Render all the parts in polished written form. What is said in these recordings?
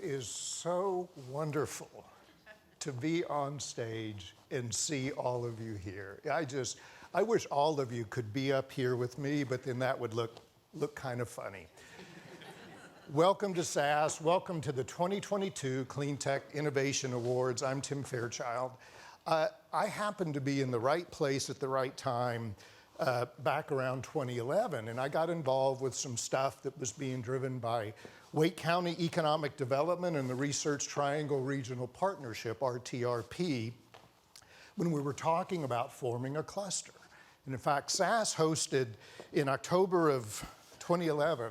is so wonderful to be on stage and see all of you here. I wish all of you could be up here with me, but then that would look kind of funny. Welcome to SAS. Welcome to the 2022 Cleantech Innovation Awards. I'm Tim Fairchild. I happened to be in the right place at the right time back around 2011, and I got involved with some stuff that was being driven by Wake County Economic Development and the Research Triangle Regional Partnership, RTRP, when we were talking about forming a cluster. And in fact, SAS hosted in October of 2011,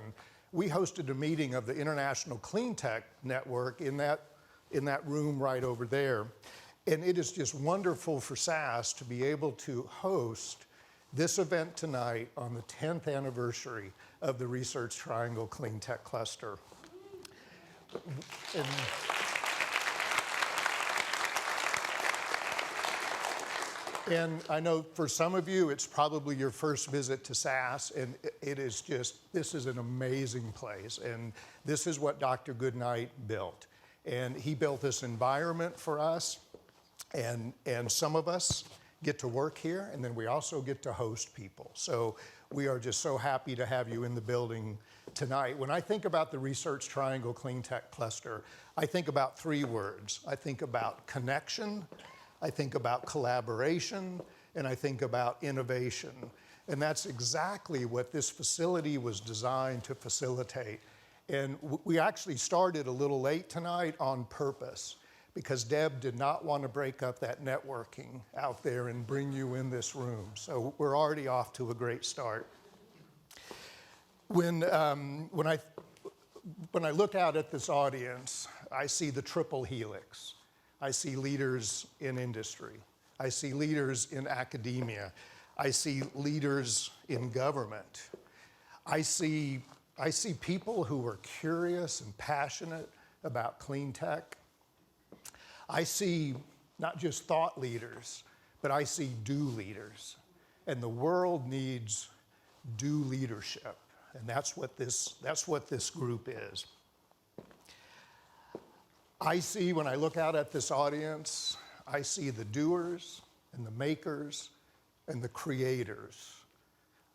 we hosted a meeting of the International Cleantech Network in that room right over there. And it is just wonderful for SAS to be able to host this event tonight on the 10th anniversary of the Research Triangle Cleantech Cluster. And I know for some of you, it's probably your first visit to SAS, and it is just, this is an amazing place. And this is what Dr. Goodnight built. And he built this environment for us, and some of us get to work here, and then we also get to host people. So we are just so happy to have you in the building tonight. When I think about the Research Triangle Cleantech Cluster, I think about three words. I think about connection, I think about collaboration, and I think about innovation. And that's exactly what this facility was designed to facilitate. And we actually started a little late tonight on purpose, because Deb did not want to break up that networking out there and bring you in this room. So we're already off to a great start. When I look out at this audience, I see the triple helix. I see leaders in industry. I see leaders in academia. I see leaders in government. I see people who are curious and passionate about clean tech. I see not just thought leaders, but I see do leaders. And the world needs do leadership. And that's what this group is. I see, when I look out at this audience, I see the doers and the makers and the creators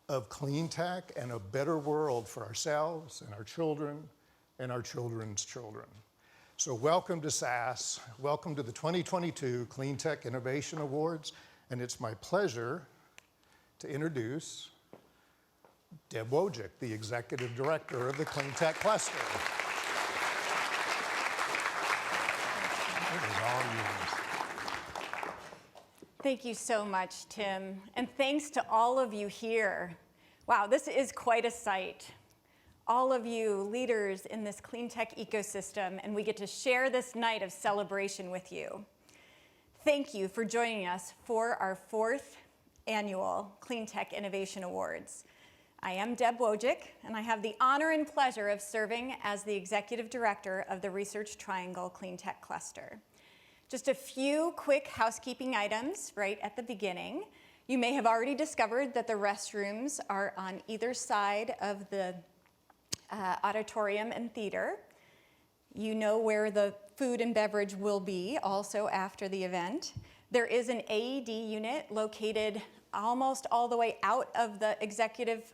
of clean tech and a better world for ourselves and our children and our children's children. So welcome to SAS, welcome to the 2022 Cleantech Innovation Awards, and it's my pleasure to introduce Deb Wojcik, the Executive Director of the Cleantech Cluster. It is all yours. Thank you so much, Tim, and thanks to all of you here. Wow, this is quite a sight. All of you leaders in this clean tech ecosystem, and we get to share this night of celebration with you. Thank you for joining us for our 4th annual Clean Tech Innovation Awards. I am Deb Wojcik, and I have the honor and pleasure of serving as the Executive Director of the Research Triangle Clean Tech Cluster. Just a few quick housekeeping items right at the beginning. You may have already discovered that the restrooms are on either side of the auditorium and theater. You know where the food and beverage will be also after the event. There is an AED unit located almost all the way out of the executive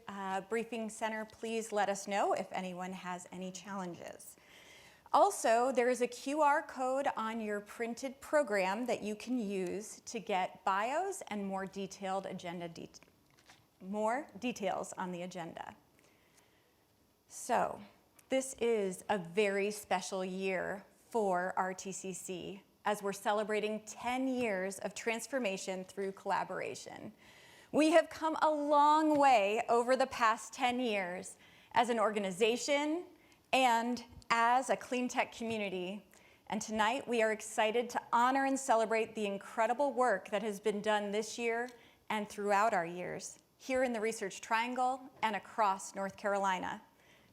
briefing center. Please let us know if anyone has any challenges. Also, there is a QR code on your printed program that you can use to get bios and more detailed agenda more details on the agenda. So, this is a very special year for RTCC as we're celebrating 10 years of transformation through collaboration. We have come a long way over the past 10 years as an organization and as a clean tech community. And tonight we are excited to honor and celebrate the incredible work that has been done this year and throughout our years here in the Research Triangle and across North Carolina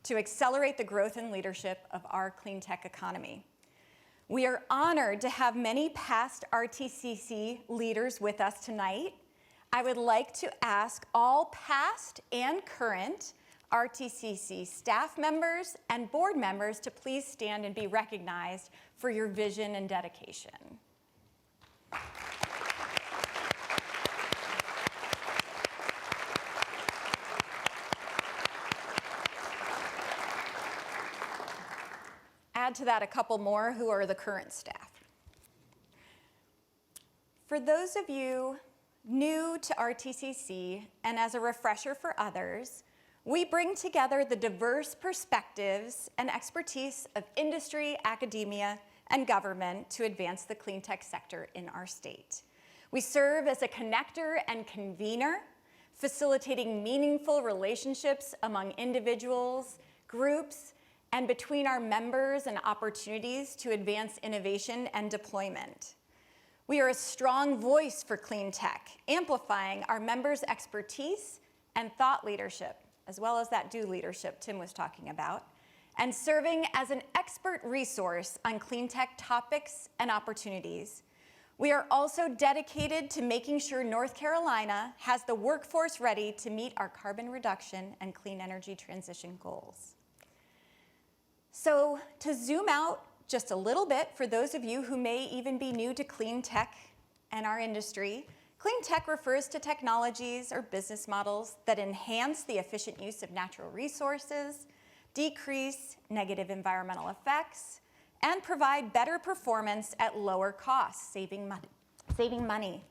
to accelerate the growth and leadership of our clean tech economy. We are honored to have many past RTCC leaders with us tonight. I would like to ask all past and current RTCC staff members and board members to please stand and be recognized for your vision and dedication. Add to that a couple more who are the current staff. For those of you new to RTCC, and as a refresher for others, we bring together the diverse perspectives and expertise of industry, academia, and government to advance the clean tech sector in our state. We serve as a connector and convener, facilitating meaningful relationships among individuals, groups, and between our members and opportunities to advance innovation and deployment. We are a strong voice for clean tech, amplifying our members' expertise and thought leadership, as well as that do leadership Tim was talking about, and serving as an expert resource on clean tech topics and opportunities. We are also dedicated to making sure North Carolina has the workforce ready to meet our carbon reduction and clean energy transition goals. So to zoom out just a little bit, for those of you who may even be new to clean tech and our industry, clean tech refers to technologies or business models that enhance the efficient use of natural resources, decrease negative environmental effects, and provide better performance at lower costs, saving money.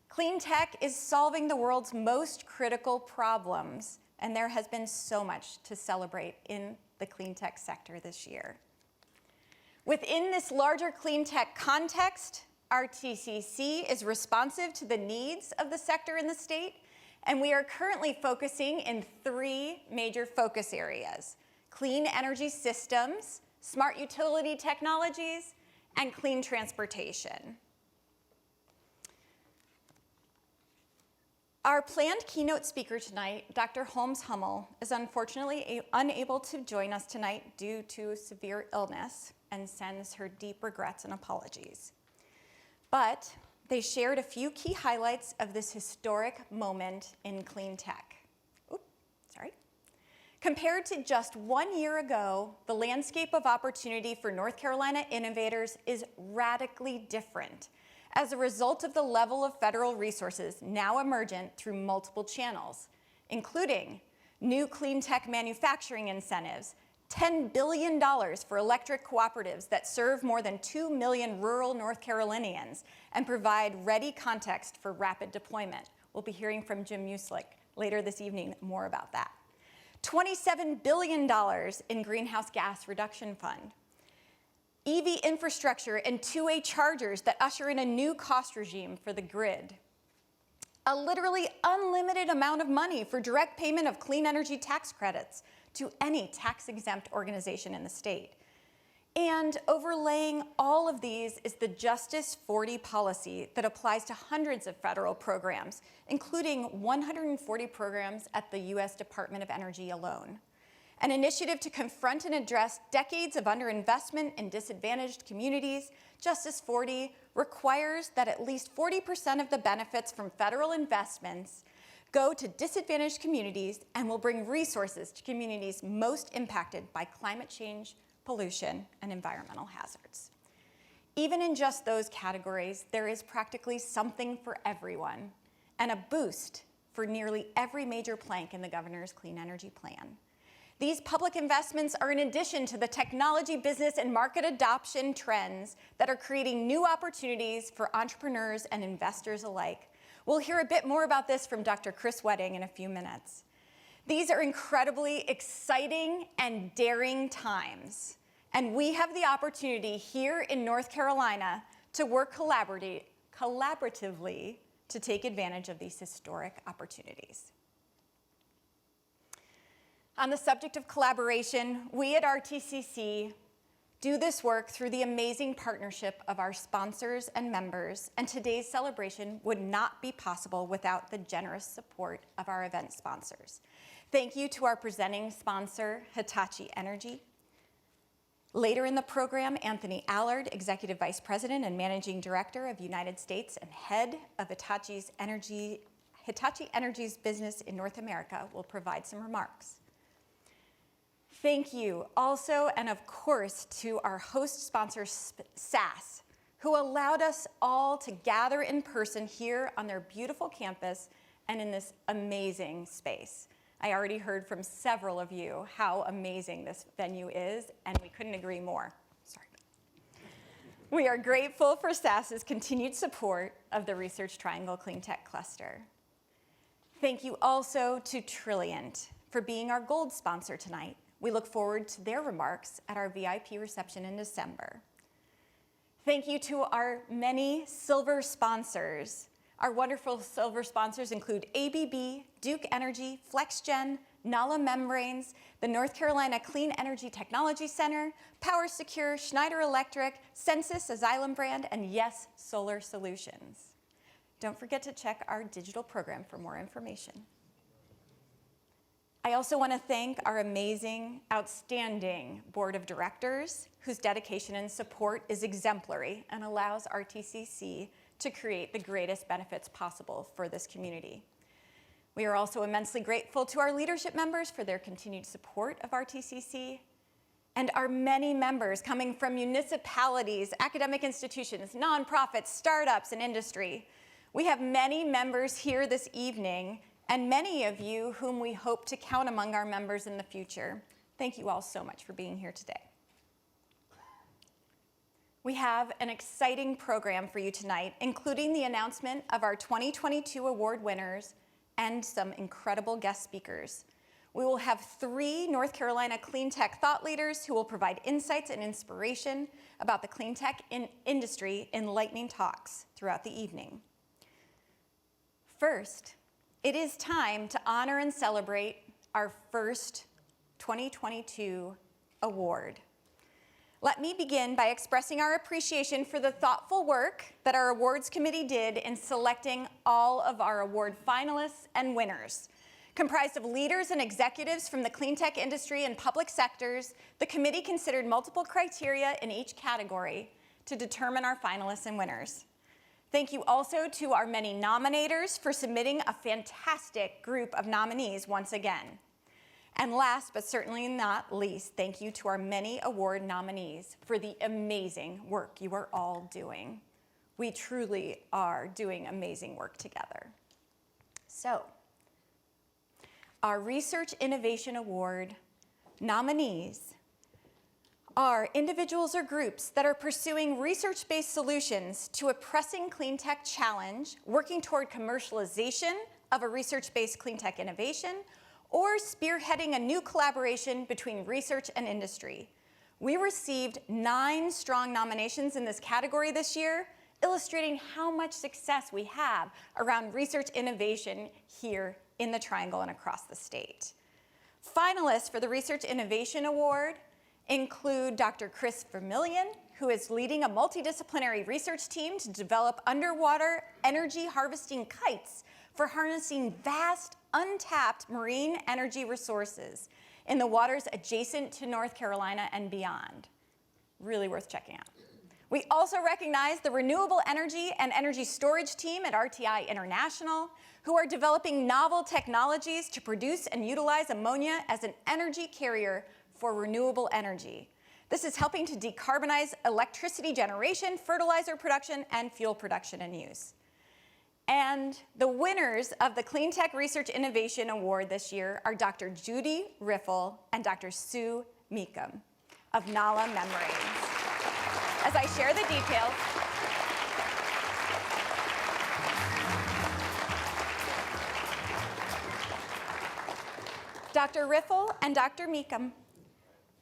Clean tech is solving the world's most critical problems, and there has been so much to celebrate in the clean tech sector this year. Within this larger clean tech context, RTCC is responsive to the needs of the sector in the state, and we are currently focusing in 3 major focus areas: clean energy systems, smart utility technologies, and clean transportation. Our planned keynote speaker tonight, Dr. Holmes Hummel, is unfortunately unable to join us tonight due to severe illness and sends her deep regrets and apologies. But they shared a few key highlights of this historic moment in clean tech. Compared to just 1 year ago, the landscape of opportunity for North Carolina innovators is radically different as a result of the level of federal resources now emergent through multiple channels, including new clean tech manufacturing incentives, $10 billion for electric cooperatives that serve more than 2 million rural North Carolinians and provide ready context for rapid deployment. We'll be hearing from Jim Musilek later this evening more about that. $27 billion in greenhouse gas reduction fund. EV infrastructure and two-way chargers that usher in a new cost regime for the grid. A literally unlimited amount of money for direct payment of clean energy tax credits to any tax-exempt organization in the state. And overlaying all of these is the Justice 40 policy that applies to hundreds of federal programs, including 140 programs at the U.S. Department of Energy alone. An initiative to confront and address decades of underinvestment in disadvantaged communities, Justice 40 requires that at least 40% of the benefits from federal investments go to disadvantaged communities and will bring resources to communities most impacted by climate change, pollution, and environmental hazards. Even in just those categories, there is practically something for everyone and a boost for nearly every major plank in the governor's clean energy plan. These public investments are in addition to the technology, business, and market adoption trends that are creating new opportunities for entrepreneurs and investors alike. We'll hear a bit more about this from Dr. Chris Wedding in a few minutes. These are incredibly exciting and daring times, and we have the opportunity here in North Carolina to work collaboratively to take advantage of these historic opportunities. On the subject of collaboration, we at RTCC do this work through the amazing partnership of our sponsors and members, and today's celebration would not be possible without the generous support of our event sponsors. Thank you to our presenting sponsor, Hitachi Energy. Later in the program, Anthony Allard, Executive Vice President and Managing Director of United States and head of Hitachi Energy's business in North America, will provide some remarks. Thank you also, and of course, to our host sponsor, SAS, who allowed us all to gather in person here on their beautiful campus and in this amazing space. I already heard from several of you how amazing this venue is, and we couldn't agree more. Sorry. We are grateful for SAS's continued support of the Research Triangle Cleantech Cluster. Thank you also to Trilliant for being our gold sponsor tonight. We look forward to their remarks at our VIP reception in December. Thank you to our many silver sponsors. Our wonderful silver sponsors include ABB, Duke Energy, FlexGen, Nala Membranes, the North Carolina Clean Energy Technology Center, PowerSecure, Schneider Electric, Census, a Xylem brand, and yes, Solar Solutions. Don't forget to check our digital program for more information. I also want to thank our amazing, outstanding board of directors whose dedication and support is exemplary and allows RTCC to create the greatest benefits possible for this community. We are also immensely grateful to our leadership members for their continued support of RTCC and our many members coming from municipalities, academic institutions, nonprofits, startups, and industry. We have many members here this evening and many of you whom we hope to count among our members in the future. Thank you all so much for being here today. We have an exciting program for you tonight, including the announcement of our 2022 award winners and some incredible guest speakers. We will have 3 North Carolina Cleantech thought leaders who will provide insights and inspiration about the cleantech industry in lightning talks throughout the evening. First, it is time to honor and celebrate our first 2022 award. Let me begin by expressing our appreciation for the thoughtful work that our awards committee did in selecting all of our award finalists and winners. Comprised of leaders and executives from the cleantech industry and public sectors, the committee considered multiple criteria in each category to determine our finalists and winners. Thank you also to our many nominators for submitting a fantastic group of nominees once again. And last but certainly not least, thank you to our many award nominees for the amazing work you are all doing. We truly are doing amazing work together. So, our Research Innovation Award nominees are individuals or groups that are pursuing research-based solutions to a pressing cleantech challenge, working toward commercialization of a research-based cleantech innovation, or spearheading a new collaboration between research and industry. We received 9 strong nominations in this category this year, illustrating how much success we have around research innovation here in the Triangle and across the state. Finalists for the Research Innovation Award include Dr. Chris Vermillion, who is leading a multidisciplinary research team to develop underwater energy harvesting kites for harnessing vast, untapped marine energy resources in the waters adjacent to North Carolina and beyond. Really worth checking out. We also recognize the renewable energy and energy storage team at RTI International, who are developing novel technologies to produce and utilize ammonia as an energy carrier for renewable energy. This is helping to decarbonize electricity generation, fertilizer production, and fuel production and use. And the winners of the Cleantech Research Innovation Award this year are Dr. Judy Riffle and Dr. Sue Meekum of Nala Membranes. As I share the details, Dr. Riffle and Dr. Meekum,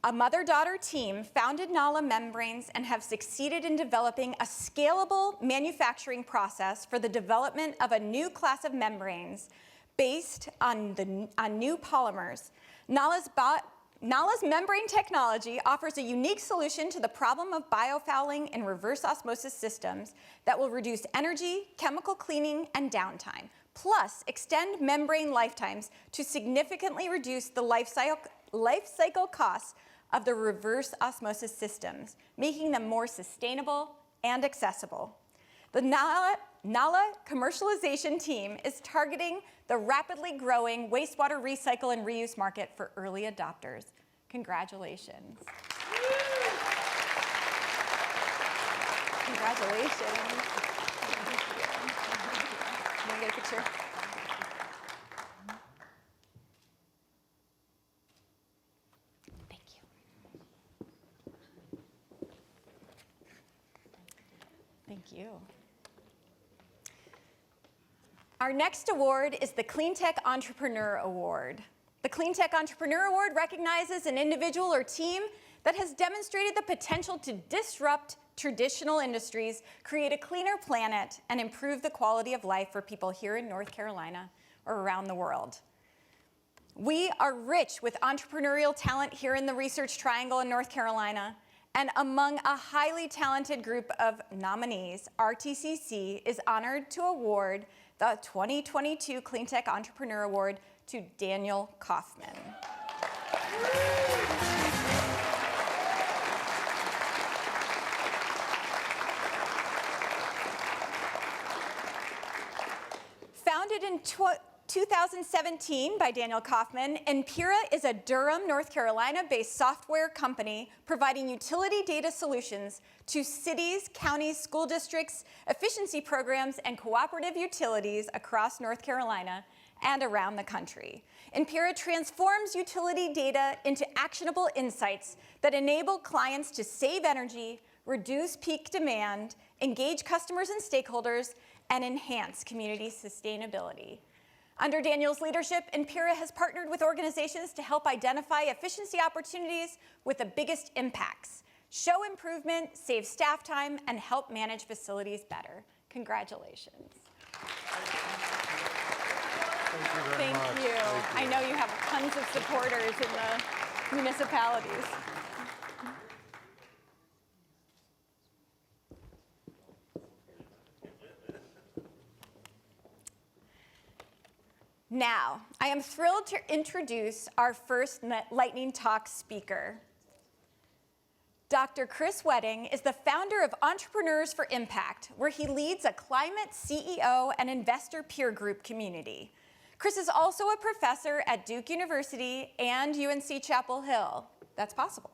a mother-daughter team, founded Nala Membranes and have succeeded in developing a scalable manufacturing process for the development of a new class of membranes based on new polymers. Nala's membrane technology offers a unique solution to the problem of biofouling in reverse osmosis systems that will reduce energy, chemical cleaning, and downtime, plus extend membrane lifetimes to significantly reduce the life cycle costs of the reverse osmosis systems, making them more sustainable and accessible. The Nala commercialization team is targeting the rapidly growing wastewater recycle and reuse market for early adopters. Congratulations. Congratulations. You want to get a picture? Thank you. Thank you. Our next award is the Cleantech Entrepreneur Award. The Cleantech Entrepreneur Award recognizes an individual or team that has demonstrated the potential to disrupt traditional industries, create a cleaner planet, and improve the quality of life for people here in North Carolina or around the world. We are rich with entrepreneurial talent here in the Research Triangle in North Carolina, and among a highly talented group of nominees, RTCC is honored to award the 2022 Cleantech Entrepreneur Award to Daniel Kaufman. Founded in 2017 by Daniel Kaufman, Empira is a Durham, North Carolina-based software company providing utility data solutions to cities, counties, school districts, efficiency programs, and cooperative utilities across North Carolina and around the country. Empira transforms utility data into actionable insights that enable clients to save energy, reduce peak demand, engage customers and stakeholders, and enhance community sustainability. Under Daniel's leadership, Empira has partnered with organizations to help identify efficiency opportunities with the biggest impacts, show improvement, save staff time, and help manage facilities better. Congratulations. Thank you. I know you have tons of supporters in the municipalities. Now, I am thrilled to introduce our first Lightning Talk speaker. Dr. Chris Wedding is the founder of Entrepreneurs for Impact, where he leads a climate CEO and investor peer group community. Chris is also a professor at Duke University and UNC Chapel Hill. That's possible.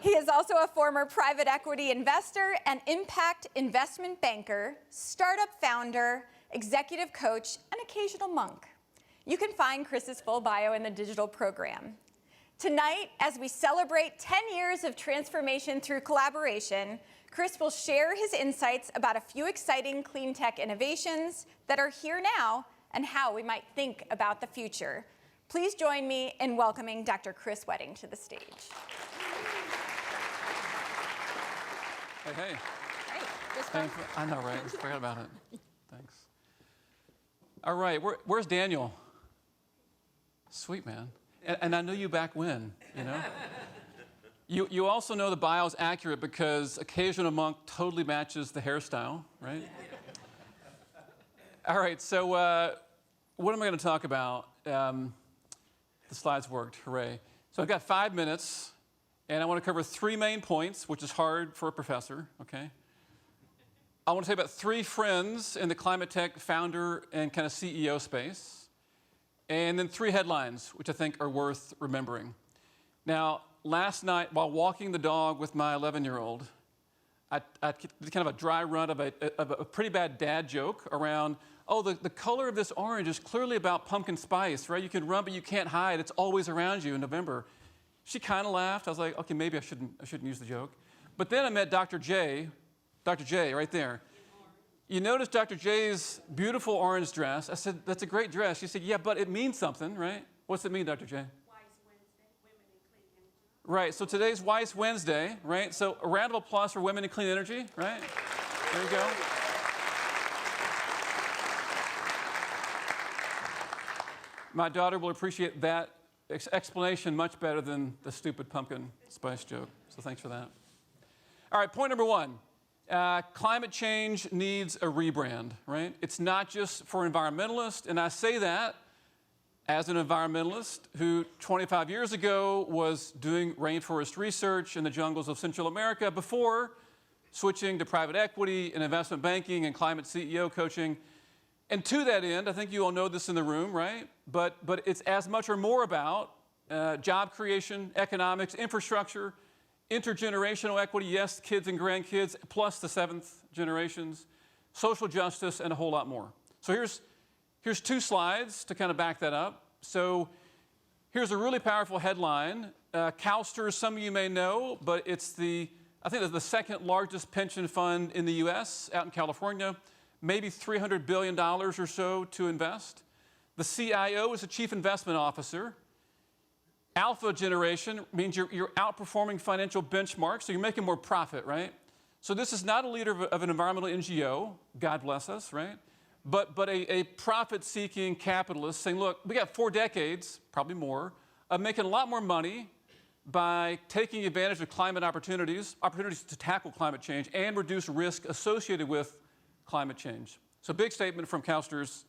He is also a former private equity investor and impact investment banker, startup founder, executive coach, and occasional monk. You can find Chris's full bio in the digital program. Tonight, as we celebrate 10 years of transformation through collaboration, Chris will share his insights about a few exciting clean tech innovations that are here now and how we might think about the future. Please join me in welcoming Dr. Chris Wedding to the stage. Hey. Hey, just fun. I know, right? I forgot about it. Thanks. All right, where's Daniel? Sweet, man. And I knew you back when, you know? You also know the bio is accurate because occasional monk totally matches the hairstyle, right? All right, so what am I going to talk about? The slides worked, hooray. So I've got 5 minutes, and I want to cover 3 main points, which is hard for a professor, okay? I want to say about 3 friends in the climate tech founder and kind of CEO space, and then 3 headlines, which I think are worth remembering. Now, last night, while walking the dog with my 11-year-old, I did kind of a dry run of a pretty bad dad joke around, oh, the color of this orange is clearly about pumpkin spice, right? You can run, but you can't hide. It's always around you in November. She kind of laughed. I was like, okay, maybe I shouldn't use the joke. But then I met Dr. J, right there. You notice Dr. J's beautiful orange dress. I said, that's a great dress. She said, yeah, but it means something, right? What's it mean, Dr. J? Right, so today's Weiss Wednesday, right? So a round of applause for women in clean energy, right? There you go. My daughter will appreciate that explanation much better than the stupid pumpkin spice joke, so thanks for that. All right, point number 1. Climate change needs a rebrand, right? It's not just for environmentalists, and I say that as an environmentalist who 25 years ago was doing rainforest research in the jungles of Central America before switching to private equity and investment banking and climate CEO coaching. And to that end, I think you all know this in the room, right? But it's as much or more about job creation, economics, infrastructure, intergenerational equity, yes, kids and grandkids, plus the seventh generations, social justice, and a whole lot more. So here's two slides to kind of back that up. So here's a really powerful headline. CalSTRS, some of you may know, but it's I think it's the second largest pension fund in the US, out in California, maybe $300 billion or so to invest. The CIO is the Chief Investment Officer. Alpha generation means you're outperforming financial benchmarks, so you're making more profit, right? So this is not a leader of an environmental NGO, God bless us, right? But a profit-seeking capitalist saying, look, we got 4 decades, probably more, of making a lot more money by taking advantage of climate opportunities to tackle climate change and reduce risk associated with climate change. So big statement from CalSTRS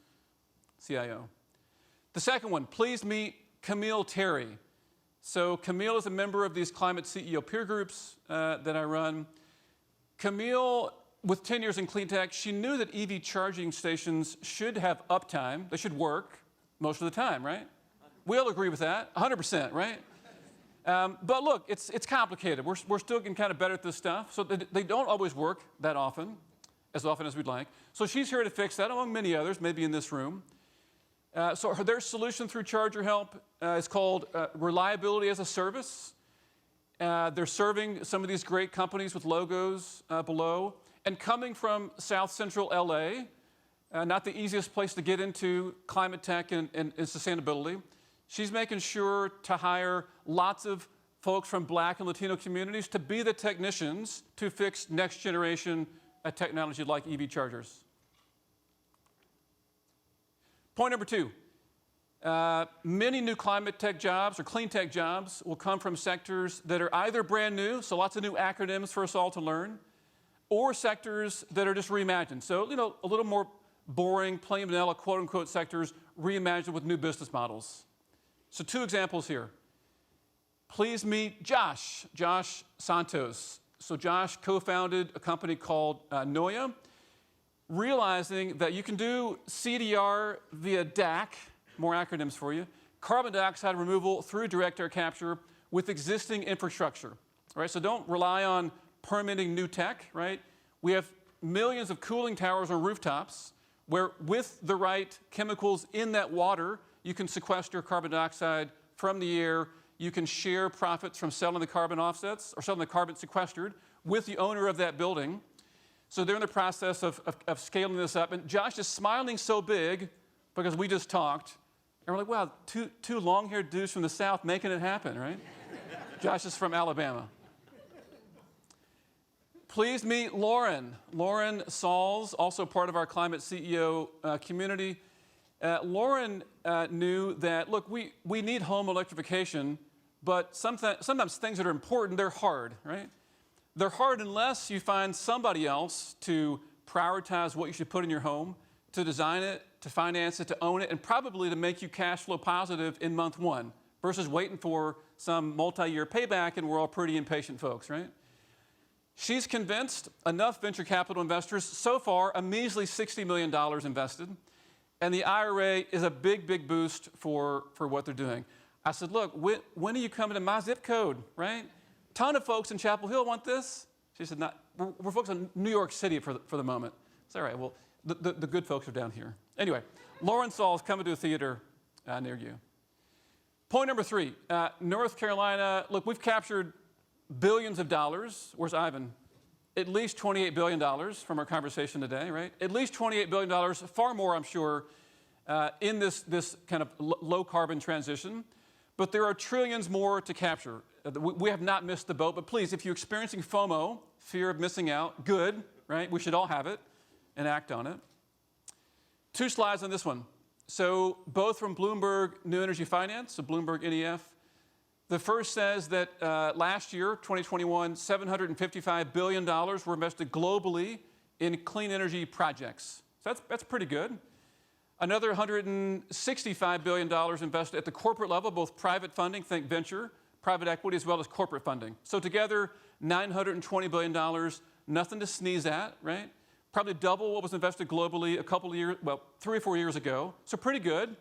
CIO. The second one, please meet Camille Terry. So Camille is a member of these climate CEO peer groups that I run. Camille, with 10 years in Cleantech, she knew that EV charging stations should have uptime. They should work most of the time, right? We all agree with that, 100%, right? But look, it's complicated. We're still getting kind of better at this stuff. So they don't always work that often, as often as we'd like. So she's here to fix that, among many others, maybe in this room. So their solution through Charger Help is called Reliability as a Service. They're serving some of these great companies with logos below. And coming from South Central LA, not the easiest place to get into climate tech and sustainability, she's making sure to hire lots of folks from Black and Latino communities to be the technicians to fix next generation technology like EV chargers. Point number 2, many new climate tech jobs or clean tech jobs will come from sectors that are either brand new, so lots of new acronyms for us all to learn, or sectors that are just reimagined. So, you know, a little more boring, plain vanilla, quote unquote sectors reimagined with new business models. So 2 examples here. Please meet Josh Santos. So Josh co-founded a company called Noya, realizing that you can do CDR via DAC, more acronyms for you, carbon dioxide removal through direct air capture with existing infrastructure, right? So don't rely on permitting new tech, right? We have millions of cooling towers on rooftops where with the right chemicals in that water, you can sequester carbon dioxide from the air. You can share profits from selling the carbon offsets or selling the carbon sequestered with the owner of that building. So they're in the process of scaling this up. And Josh is smiling so big because we just talked. And we're like, wow, two long-haired dudes from the South making it happen, right? Josh is from Alabama. Please meet Lauren. Lauren Sauls, also part of our climate CEO community. Lauren knew that, look, we need home electrification, but sometimes things that are important, they're hard, right? They're hard unless you find somebody else to prioritize what you should put in your home, to design it, to finance it, to own it, and probably to make you cash flow positive in month 1 versus waiting for some multi-year payback, and we're all pretty impatient folks, right? She's convinced enough venture capital investors, so far a measly $60 million invested, and the IRA is a big, big boost for what they're doing. I said, look, when are you coming to my zip code, right? Ton of folks in Chapel Hill want this. She said, we're focused on New York City for the moment. It's all right, well, the good folks are down here. Anyway, Lauren Saul is coming to a theater near you. Point number 3, North Carolina, look, we've captured billions of dollars. Where's Ivan? At least $28 billion from our conversation today, right? At least $28 billion, far more, I'm sure, in this kind of low carbon transition. But there are trillions more to capture. We have not missed the boat, but please, if you're experiencing FOMO, fear of missing out, good, right? We should all have it and act on it. 2 slides on this one. So both from Bloomberg New Energy Finance, so Bloomberg NEF. The first says that last year, 2021, $755 billion were invested globally in clean energy projects. So that's pretty good. Another $165 billion invested at the corporate level, both private funding, think venture, private equity, as well as corporate funding. So together, $920 billion, nothing to sneeze at, right? Probably double what was invested globally a couple of years, well, 3 or 4 years ago. So pretty good.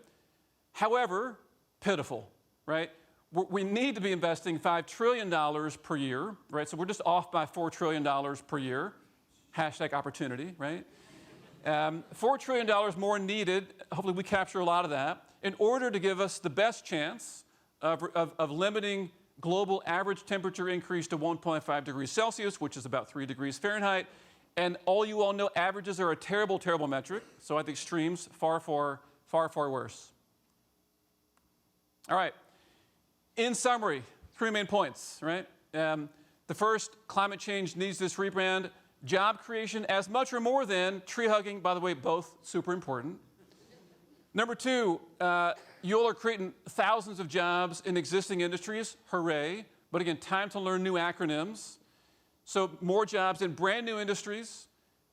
However, pitiful, right? we need to be investing $5 trillion per year, right? So we're just off by $4 trillion per year. Hashtag opportunity, right? $4 trillion more needed, hopefully we capture a lot of that, in order to give us the best chance of limiting global average temperature increase to 1.5 degrees Celsius, which is about 3 degrees Fahrenheit. And all you all know, averages are a terrible, terrible metric. So at the extremes, far, far, far, far worse. All right. In summary, 3 main points, right? The first, climate change needs this rebrand. Job creation as much or more than tree hugging, by the way, both super important. Number 2, you all are creating thousands of jobs in existing industries, hooray. But again, time to learn new acronyms. So more jobs in brand new industries,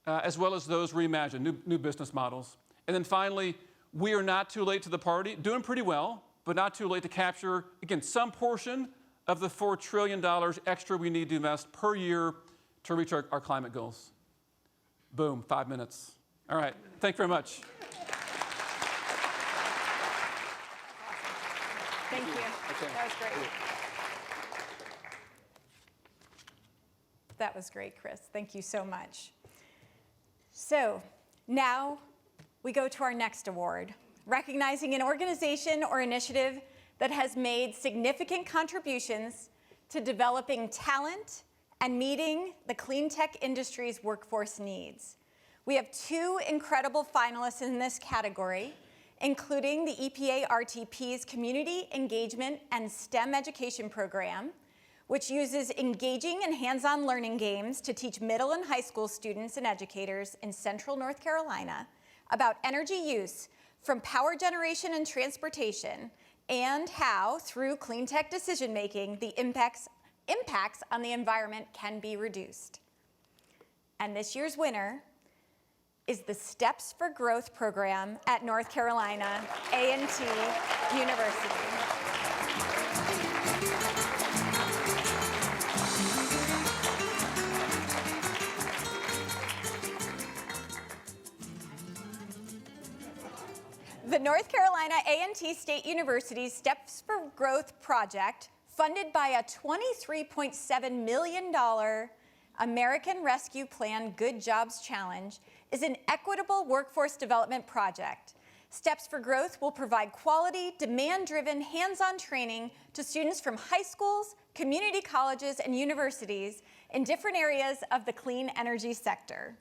as well as those reimagined, new business models. And then finally, we are not too late to the party, doing pretty well, but not too late to capture, again, some portion of the $4 trillion extra we need to invest per year to reach our climate goals. Boom, 5 minutes. All right, thank you very much. Thank you. Okay. That was great. That was great, Chris. Thank you so much. So now we go to our next award, recognizing an organization or initiative that has made significant contributions to developing talent and meeting the clean tech industry's workforce needs. We have 2 incredible finalists in this category, including the EPA RTP's Community Engagement and STEM Education Program, which uses engaging and hands-on learning games to teach middle and high school students and educators in Central North Carolina about energy use from power generation and transportation, and how, through clean tech decision-making, the impacts on the environment can be reduced. And this year's winner is the Steps for Growth program at North Carolina A&T University. The North Carolina A&T State University's Steps for Growth project, funded by a $23.7 million American Rescue Plan Good Jobs Challenge, is an equitable workforce development project. Steps for Growth will provide quality, demand-driven, hands-on training to students from high schools, community colleges, and universities in different areas of the clean energy sector.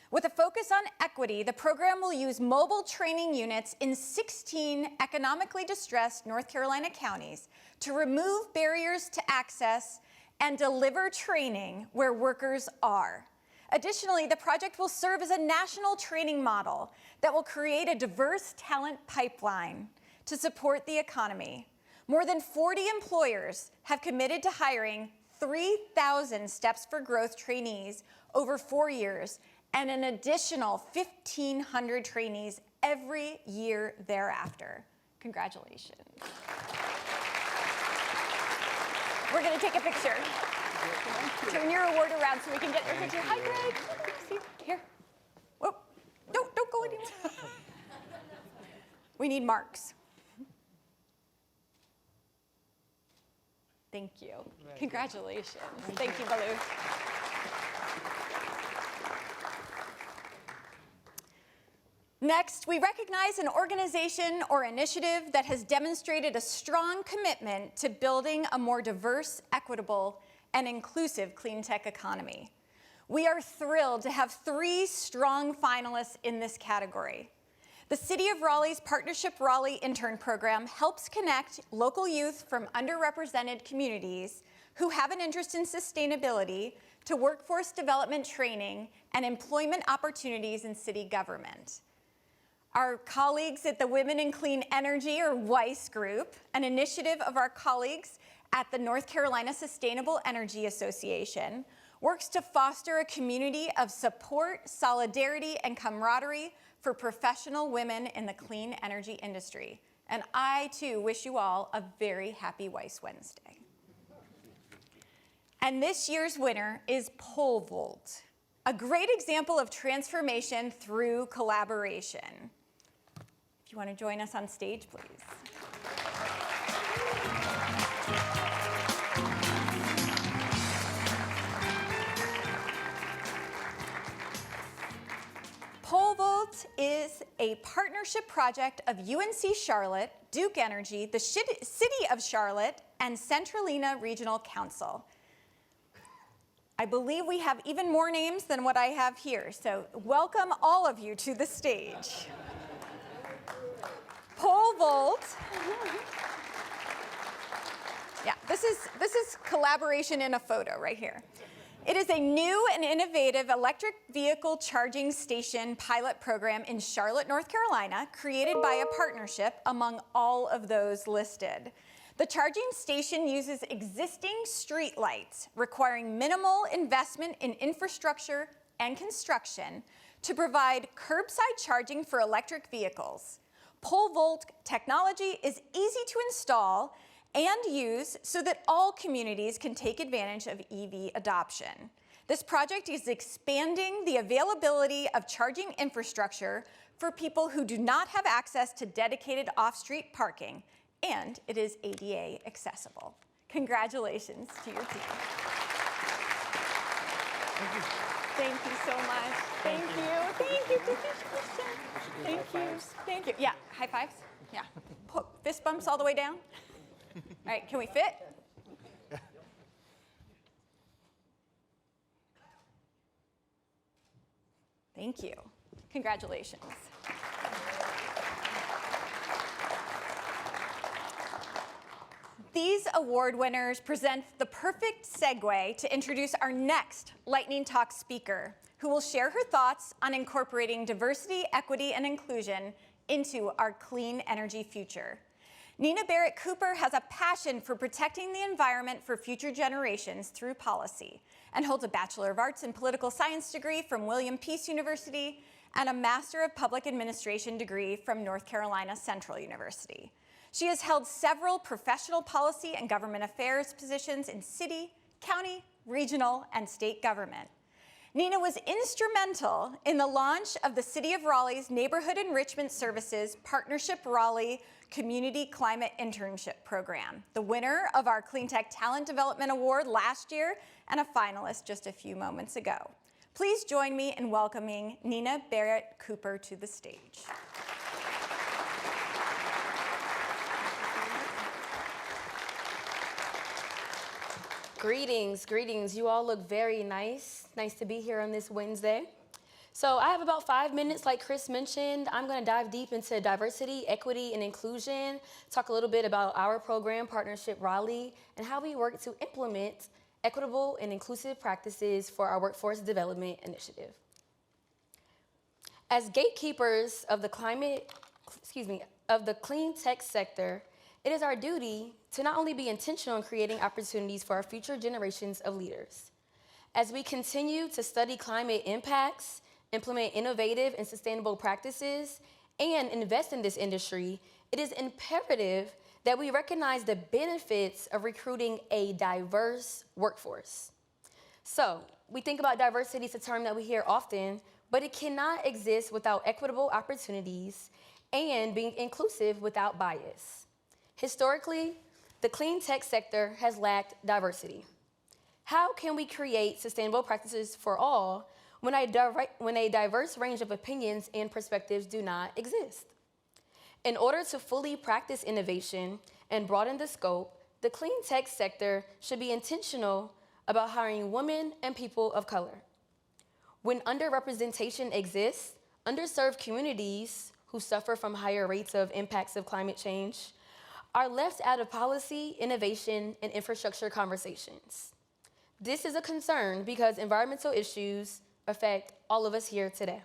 With a focus on equity, the program will use mobile training units in 16 economically distressed North Carolina counties to remove barriers to access and deliver training where workers are. Additionally, the project will serve as a national training model that will create a diverse talent pipeline to support the economy. More than 40 employers have committed to hiring 3,000 Steps for Growth trainees over 4 years, and an additional 1,500 trainees every year thereafter. Congratulations. We're going to take a picture. Turn your award around so we can get your picture. Hi, Greg. See, here. Whoa. No, don't go anywhere. We need marks. Thank you. Congratulations. Thank you, Baloo. Next, we recognize an organization or initiative that has demonstrated a strong commitment to building a more diverse, equitable, and inclusive clean tech economy. We are thrilled to have 3 strong finalists in this category. The City of Raleigh's Partnership Raleigh Intern Program helps connect local youth from underrepresented communities who have an interest in sustainability to workforce development training and employment opportunities in city government. Our colleagues at the Women in Clean Energy, or WICE group, an initiative of our colleagues at the North Carolina Sustainable Energy Association, works to foster a community of support, solidarity, and camaraderie for professional women in the clean energy industry. And I, too, wish you all a very happy WICE Wednesday. And this year's winner is Pole Vault, a great example of transformation through collaboration. If you want to join us on stage, please. a partnership project of UNC Charlotte, Duke Energy, the City of Charlotte, and Centralina Regional Council. I believe we have even more names than what I have here, so welcome all of you to the stage. Pole vault. Yeah, this is collaboration in a photo right here. It is a new and innovative electric vehicle charging station pilot program in Charlotte, North Carolina, created by a partnership among all of those listed. The charging station uses existing street lights, requiring minimal investment in infrastructure and construction to provide curbside charging for electric vehicles. Pole vault technology is easy to install and use so that all communities can take advantage of EV adoption. This project is expanding the availability of charging infrastructure for people who do not have access to dedicated off-street parking, and it is ADA accessible. Congratulations to your team. Thank you so much. Thank you. Thank you. Thank you. Thank you. Yeah, high fives? Yeah. Fist bumps all the way down? All right, can we fit? Thank you. Congratulations. These award winners present the perfect segue to introduce our next Lightning Talk speaker, who will share her thoughts on incorporating diversity, equity, and inclusion into our clean energy future. Nina Barrett Cooper has a passion for protecting the environment for future generations through policy and holds a Bachelor of Arts in Political Science degree from William Peace University and a Master of Public Administration degree from North Carolina Central University. She has held several professional policy and government affairs positions in city, county, regional, and state government. Nina was instrumental in the launch of the City of Raleigh's Neighborhood Enrichment Services Partnership Raleigh Community Climate Internship Program, the winner of our Cleantech Talent Development Award last year and a finalist just a few moments ago. Please join me in welcoming Nina Barrett Cooper to the stage. Greetings, greetings. You all look very nice. Nice to be here on this Wednesday. So I have about 5 minutes, like Chris mentioned. I'm going to dive deep into diversity, equity, and inclusion, talk a little bit about our program, Partnership Raleigh, and how we work to implement equitable and inclusive practices for our workforce development initiative. As gatekeepers of the clean tech sector, it is our duty to not only be intentional in creating opportunities for our future generations of leaders. As we continue to study climate impacts, implement innovative and sustainable practices, and invest in this industry, it is imperative that we recognize the benefits of recruiting a diverse workforce. So, we think about diversity, it's a term that we hear often, but it cannot exist without equitable opportunities and being inclusive without bias. Historically, the clean tech sector has lacked diversity. How can we create sustainable practices for all when a diverse range of opinions and perspectives do not exist? In order to fully practice innovation and broaden the scope, the clean tech sector should be intentional about hiring women and people of color. When underrepresentation exists, underserved communities who suffer from higher rates of impacts of climate change are left out of policy, innovation, and infrastructure conversations. This is a concern because environmental issues affect all of us here today,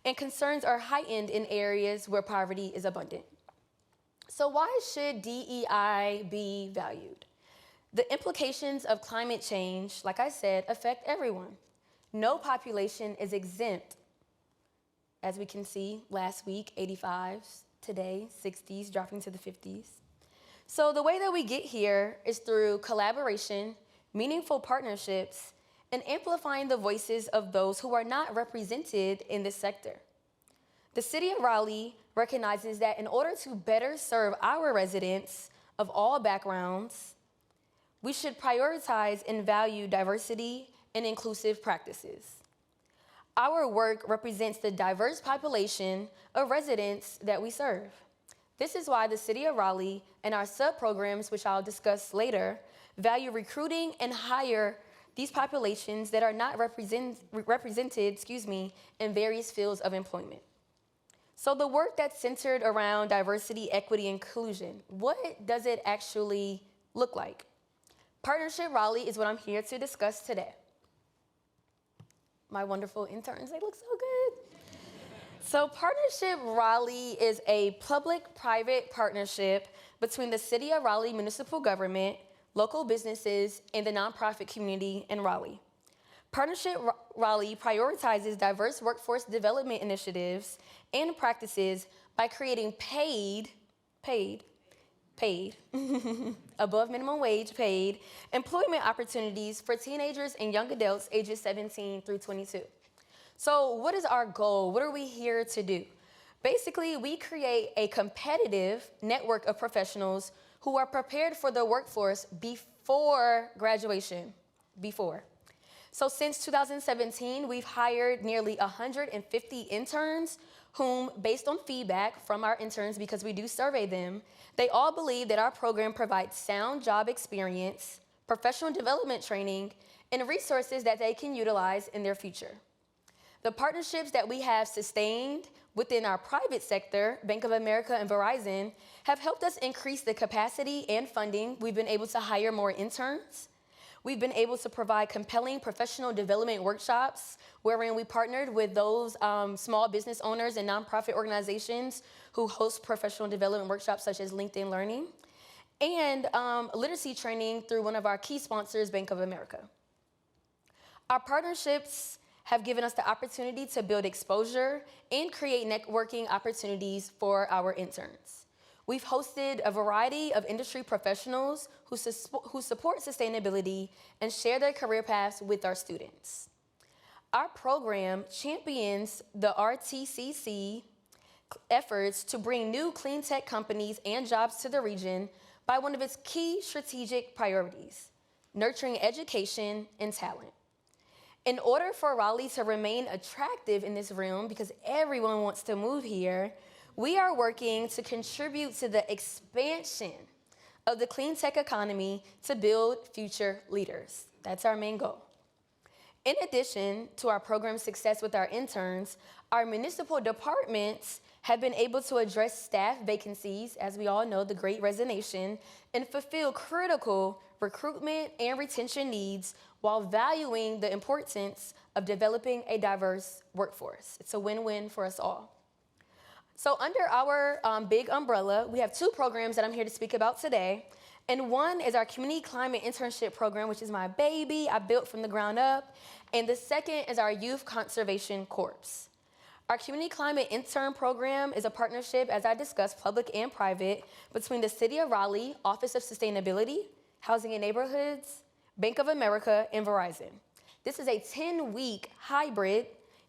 and concerns are heightened in areas where poverty is abundant. So why should DEI be valued? The implications of climate change, like I said, affect everyone. No population is exempt. As we can see, last week, 85s, today, 60s, dropping to the 50s. So the way that we get here is through collaboration, meaningful partnerships, and amplifying the voices of those who are not represented in this sector. The City of Raleigh recognizes that in order to better serve our residents of all backgrounds, we should prioritize and value diversity and inclusive practices. Our work represents the diverse population of residents that we serve. This is why the City of Raleigh and our sub-programs, which I'll discuss later, value recruiting and hire these populations that are not represented in various fields of employment. So the work that's centered around diversity, equity, inclusion, what does it actually look like? Partnership Raleigh is what I'm here to discuss today. My wonderful interns, they look so good. So Partnership Raleigh is a public-private partnership between the City of Raleigh municipal government, local businesses, and the nonprofit community in Raleigh. Partnership Raleigh prioritizes diverse workforce development initiatives and practices by creating paid, above minimum wage paid, employment opportunities for teenagers and young adults ages 17 through 22. So what is our goal? What are we here to do? Basically, we create a competitive network of professionals who are prepared for the workforce before graduation, So since 2017, we've hired nearly 150 interns whom, based on feedback from our interns, because we do survey them, they all believe that our program provides sound job experience, professional development training, and resources that they can utilize in their future. The partnerships that we have sustained within our private sector, Bank of America and Verizon, have helped us increase the capacity and funding. We've been able to hire more interns. We've been able to provide compelling professional development workshops wherein we partnered with those small business owners and nonprofit organizations who host professional development workshops such as LinkedIn Learning, and literacy training through one of our key sponsors, Bank of America. Our partnerships have given us the opportunity to build exposure and create networking opportunities for our interns. We've hosted a variety of industry professionals who support sustainability and share their career paths with our students. Our program champions the RTCC efforts to bring new clean tech companies and jobs to the region by one of its key strategic priorities, nurturing education and talent. In order for Raleigh to remain attractive in this realm, because everyone wants to move here, we are working to contribute to the expansion of the clean tech economy to build future leaders. That's our main goal. In addition to our program success with our interns, our municipal departments have been able to address staff vacancies, as we all know, the Great Resignation, and fulfill critical recruitment and retention needs while valuing the importance of developing a diverse workforce. It's a win-win for us all. So under our big umbrella, we have two programs that I'm here to speak about today. And one is our Community Climate Internship Program, which is my baby, I built from the ground up. And the second is our Youth Conservation Corps. Our Community Climate Intern Program is a partnership, as I discussed, public and private, between the City of Raleigh, Office of Sustainability, Housing and Neighborhoods, Bank of America, and Verizon. This is a 10-week hybrid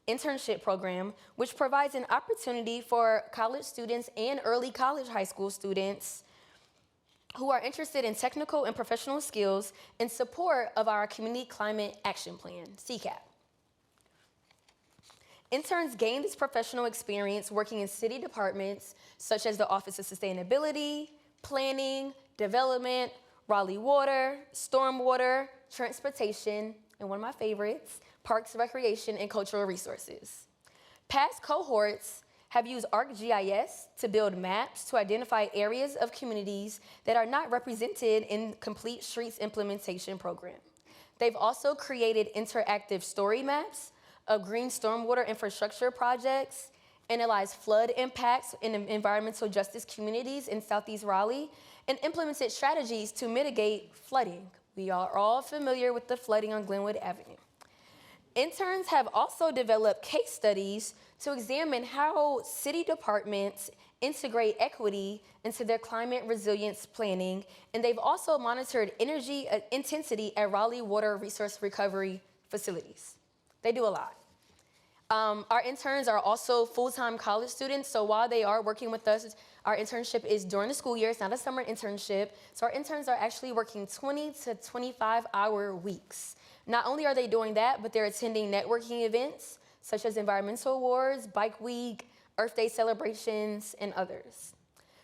internship program, which provides an opportunity for college students and early college high school students who are interested in technical and professional skills in support of our Community Climate Action Plan, CCAP. Interns gain this professional experience working in city departments such as the Office of Sustainability, Planning, Development, Raleigh Water, Stormwater, Transportation, and one of my favorites, Parks, Recreation, and Cultural Resources. Past cohorts have used ArcGIS to build maps to identify areas of communities that are not represented in Complete Streets implementation program. They've also created interactive story maps of green stormwater infrastructure projects, analyzed flood impacts in environmental justice communities in Southeast Raleigh, and implemented strategies to mitigate flooding. We are all familiar with the flooding on Glenwood Avenue. Interns have also developed case studies to examine how city departments integrate equity into their climate resilience planning, and they've also monitored energy intensity at Raleigh water resource recovery facilities. They do a lot. Our interns are also full-time college students, so while they are working with us, our internship is during the school year. It's not a summer internship. So our interns are actually working 20 to 25-hour weeks. Not only are they doing that, but they're attending networking events such as environmental awards, Bike Week, Earth Day celebrations, and others.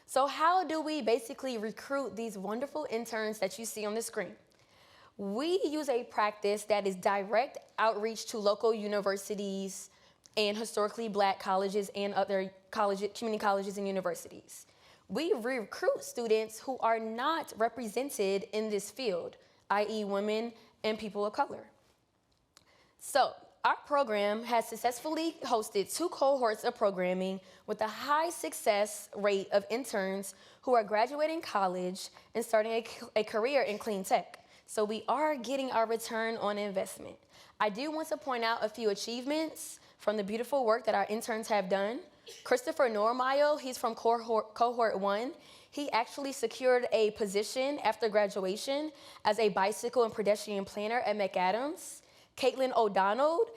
So how do we basically recruit these wonderful interns that you see on the screen? We use a practice that is direct outreach to local universities and historically Black colleges and other community colleges and universities. We recruit students who are not represented in this field, i.e. women and people of color. So our program has successfully hosted 2 cohorts of programming with a high success rate of interns who are graduating college and starting a career in clean tech. So we are getting our return on investment. I do want to point out a few achievements from the beautiful work that our interns have done. Christopher Normayo, he's from cohort 1. He actually secured a position after graduation as a bicycle and pedestrian planner at McAdams. Caitlin O'Donnell,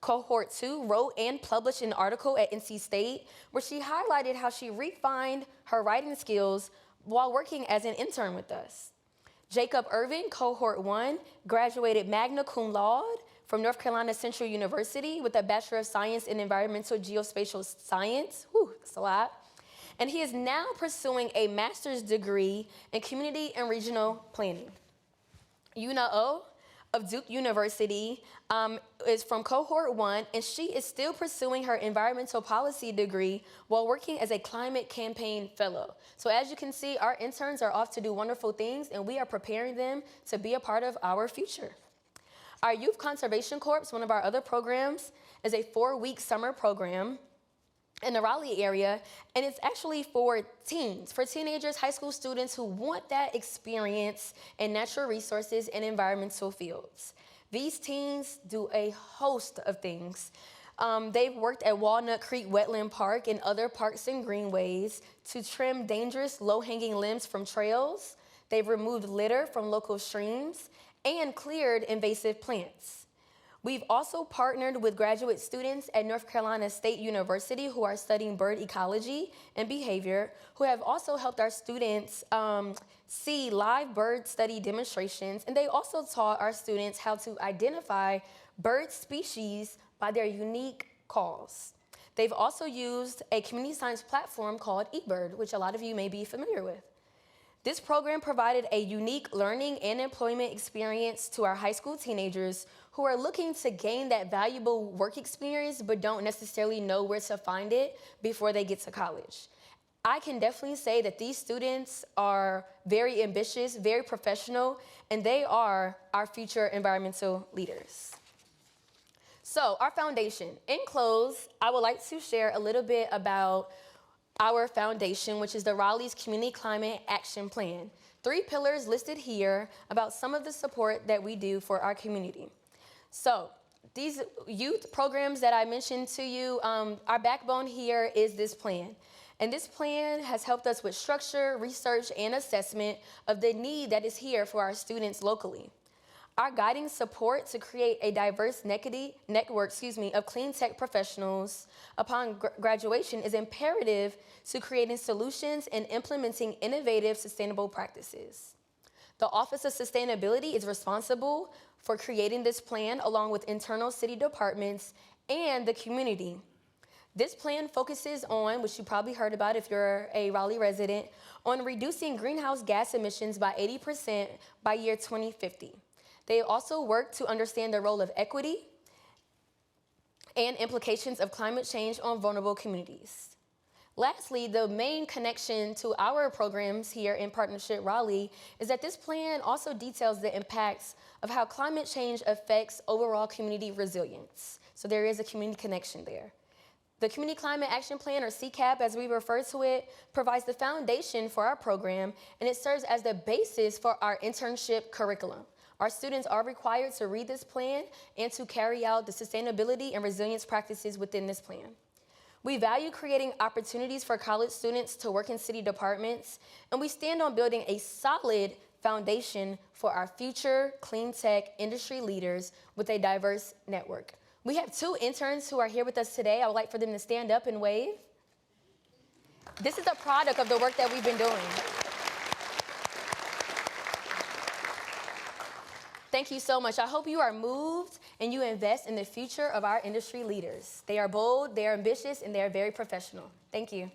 cohort 2, wrote and published an article at NC State where she highlighted how she refined her writing skills while working as an intern with us. Jacob Irvin, cohort 1, graduated magna cum laude from North Carolina Central University with a Bachelor of Science in Environmental Geospatial Science. Whew, that's a lot. And he is now pursuing a master's degree in Community and Regional Planning. Yuna O of Duke University is from cohort 1, and she is still pursuing her environmental policy degree while working as a climate campaign fellow. So as you can see, our interns are off to do wonderful things, and we are preparing them to be a part of our future. Our Youth Conservation Corps, one of our other programs, is a 4-week summer program in the Raleigh area, and it's actually for teens, for teenagers, high school students who want that experience in natural resources and environmental fields. These teens do a host of things. They've worked at Walnut Creek Wetland Park and other parks and greenways to trim dangerous low-hanging limbs from trails. They've removed litter from local streams and cleared invasive plants. We've also partnered with graduate students at North Carolina State University who are studying bird ecology and behavior, who have also helped our students see live bird study demonstrations, and they also taught our students how to identify bird species by their unique calls. They've also used a community science platform called eBird, which a lot of you may be familiar with. This program provided a unique learning and employment experience to our high school teenagers who are looking to gain that valuable work experience but don't necessarily know where to find it before they get to college. I can definitely say that these students are very ambitious, very professional, and they are our future environmental leaders. So, our foundation. In close, I would like to share a little bit about our foundation, which is the Raleigh's Community Climate Action Plan. 3 pillars listed here about some of the support that we do for our community. So these youth programs that I mentioned to you, our backbone here is this plan. And this plan has helped us with structure, research, and assessment of the need that is here for our students locally. Our guiding support to create a diverse network of clean tech professionals upon graduation is imperative to creating solutions and implementing innovative, sustainable practices. The Office of Sustainability is responsible for creating this plan along with internal city departments and the community. This plan focuses on, which you probably heard about if you're a Raleigh resident, on reducing greenhouse gas emissions by 80% by year 2050. They also work to understand the role of equity and implications of climate change on vulnerable communities. Lastly, the main connection to our programs here in Partnership Raleigh is that this plan also details the impacts of how climate change affects overall community resilience. So there is a community connection there. The Community Climate Action Plan, or CCAP as we refer to it, provides the foundation for our program, and it serves as the basis for our internship curriculum. Our students are required to read this plan and to carry out the sustainability and resilience practices within this plan. We value creating opportunities for college students to work in city departments, and we stand on building a solid foundation for our future clean tech industry leaders with a diverse network. We have 2 interns who are here with us today. I would like for them to stand up and wave. This is a product of the work that we've been doing. Thank you so much. I hope you are moved and you invest in the future of our industry leaders. They are bold, they are ambitious, and they are very professional. Thank you.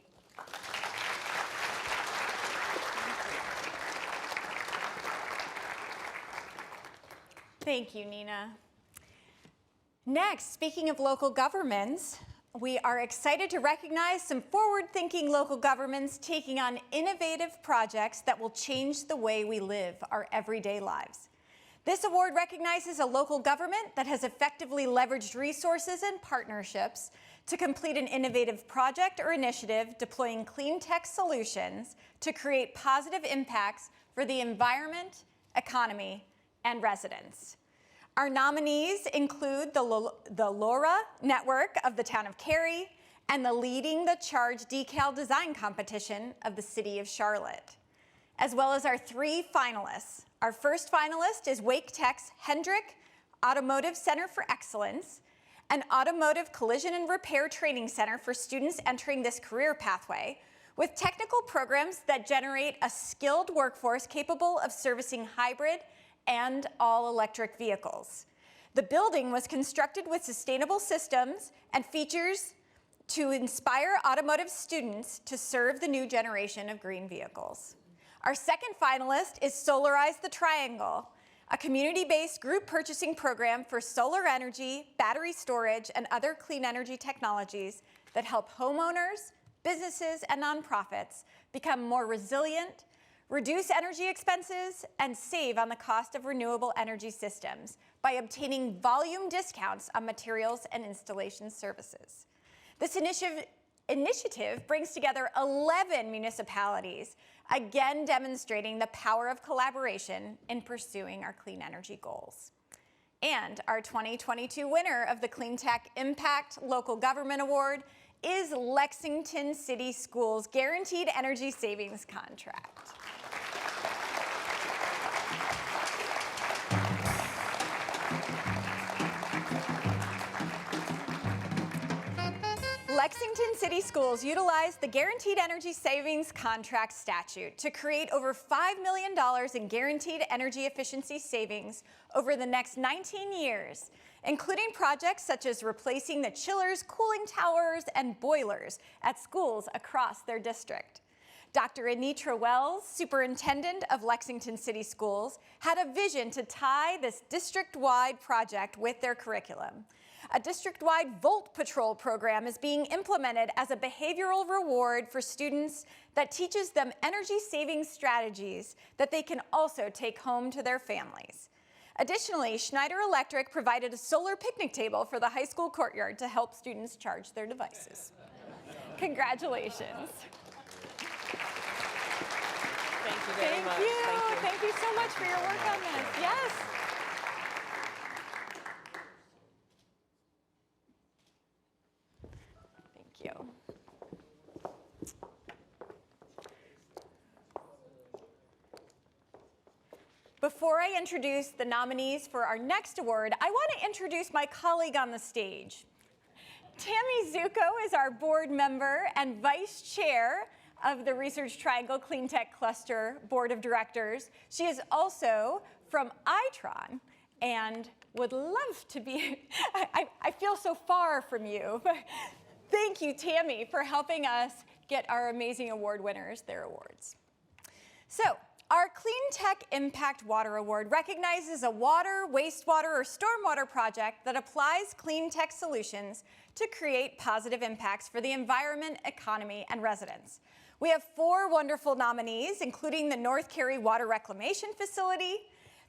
Thank you, Nina. Next, speaking of local governments, we are excited to recognize some forward-thinking local governments taking on innovative projects that will change the way we live our everyday lives. This award recognizes a local government that has effectively leveraged resources and partnerships to complete an innovative project or initiative deploying clean tech solutions to create positive impacts for the environment, economy, and residents. Our nominees include the LoRa network of the town of Cary and the Leading the Charge decal design competition of the city of Charlotte, as well as our 3 finalists. Our first finalist is Wojcik's Hendrick Automotive Center for Excellence, an automotive collision and repair training center for students entering this career pathway, with technical programs that generate a skilled workforce capable of servicing hybrid and all-electric vehicles. The building was constructed with sustainable systems and features to inspire automotive students to serve the new generation of green vehicles. Our second finalist is Solarize the Triangle, a community-based group purchasing program for solar energy, battery storage, and other clean energy technologies that help homeowners, businesses, and nonprofits become more resilient, reduce energy expenses, and save on the cost of renewable energy systems by obtaining volume discounts on materials and installation services. This initiative brings together 11 municipalities, again demonstrating the power of collaboration in pursuing our clean energy goals. And our 2022 winner of the Cleantech Impact Local Government Award is Lexington City Schools Guaranteed Energy Savings Contract. Lexington City Schools utilized the Guaranteed Energy Savings Contract statute to create over $5 million in guaranteed energy efficiency savings over the next 19 years, including projects such as replacing the chillers, cooling towers, and boilers at schools across their district. Dr. Anitra Wells, superintendent of Lexington City Schools, had a vision to tie this district-wide project with their curriculum. A district-wide Volt Patrol program is being implemented as a behavioral reward for students that teaches them energy-saving strategies that they can also take home to their families. Additionally, Schneider Electric provided a solar picnic table for the high school courtyard to help students charge their devices. Congratulations. Thank you very much. Thank you so much for your work on this. Yes. Thank you. Before I introduce the nominees for our next award, I want to introduce my colleague on the stage. Tammy Zuko is our board member and vice chair of the Research Triangle Cleantech Cluster Board of Directors. She is also from Itron and would love to be, I feel so far from you. Thank you, Tammy, for helping us get our amazing award winners their awards. So, our Cleantech Impact Water Award recognizes a water, wastewater, or stormwater project that applies clean tech solutions to create positive impacts for the environment, economy, and residents. We have 4 wonderful nominees, including the North Cary Water Reclamation Facility,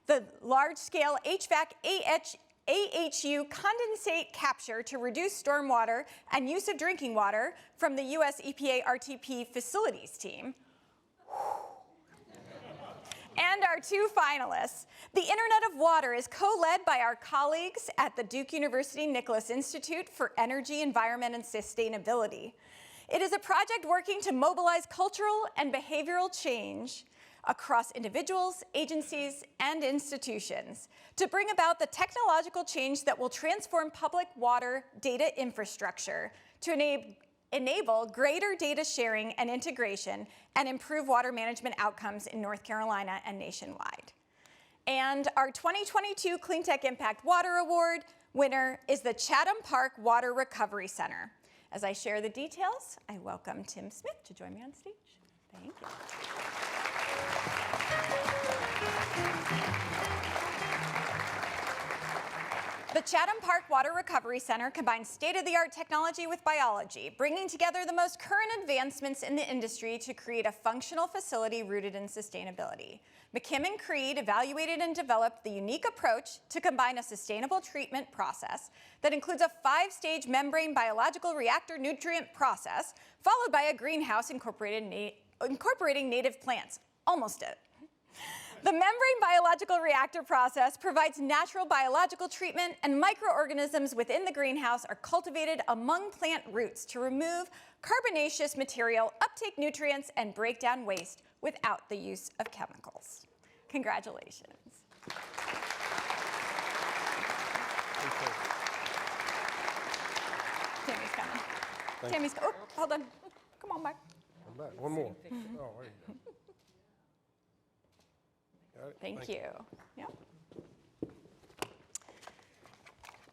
the large-scale HVAC AHU condensate capture to reduce stormwater and use of drinking water from the US EPA RTP facilities team, and our 2 finalists. The Internet of Water is co-led by our colleagues at the Duke University Nicholas Institute for Energy, Environment, and Sustainability. It is a project working to mobilize cultural and behavioral change across individuals, agencies, and institutions to bring about the technological change that will transform public water data infrastructure to enable greater data sharing and integration and improve water management outcomes in North Carolina and nationwide. And our 2022 Cleantech Impact Water Award winner is the Chatham Park Water Recovery Center. As I share the details, I welcome Tim Smith to join me on stage. Thank you. The Chatham Park Water Recovery Center combines state-of-the-art technology with biology, bringing together the most current advancements in the industry to create a functional facility rooted in sustainability. McKim and Creed evaluated and developed the unique approach to combine a sustainable treatment process that includes a 5-stage membrane biological reactor nutrient process, followed by a greenhouse incorporating native plants. Almost it. The membrane biological reactor process provides natural biological treatment, and microorganisms within the greenhouse are cultivated among plant roots to remove carbonaceous material, uptake nutrients, and break down waste without the use of chemicals. Congratulations. Tammy's coming. Tammy's, oh, hold on. Come on back. Come back. One more. Oh, there you go. Got it. Thank you. Yeah.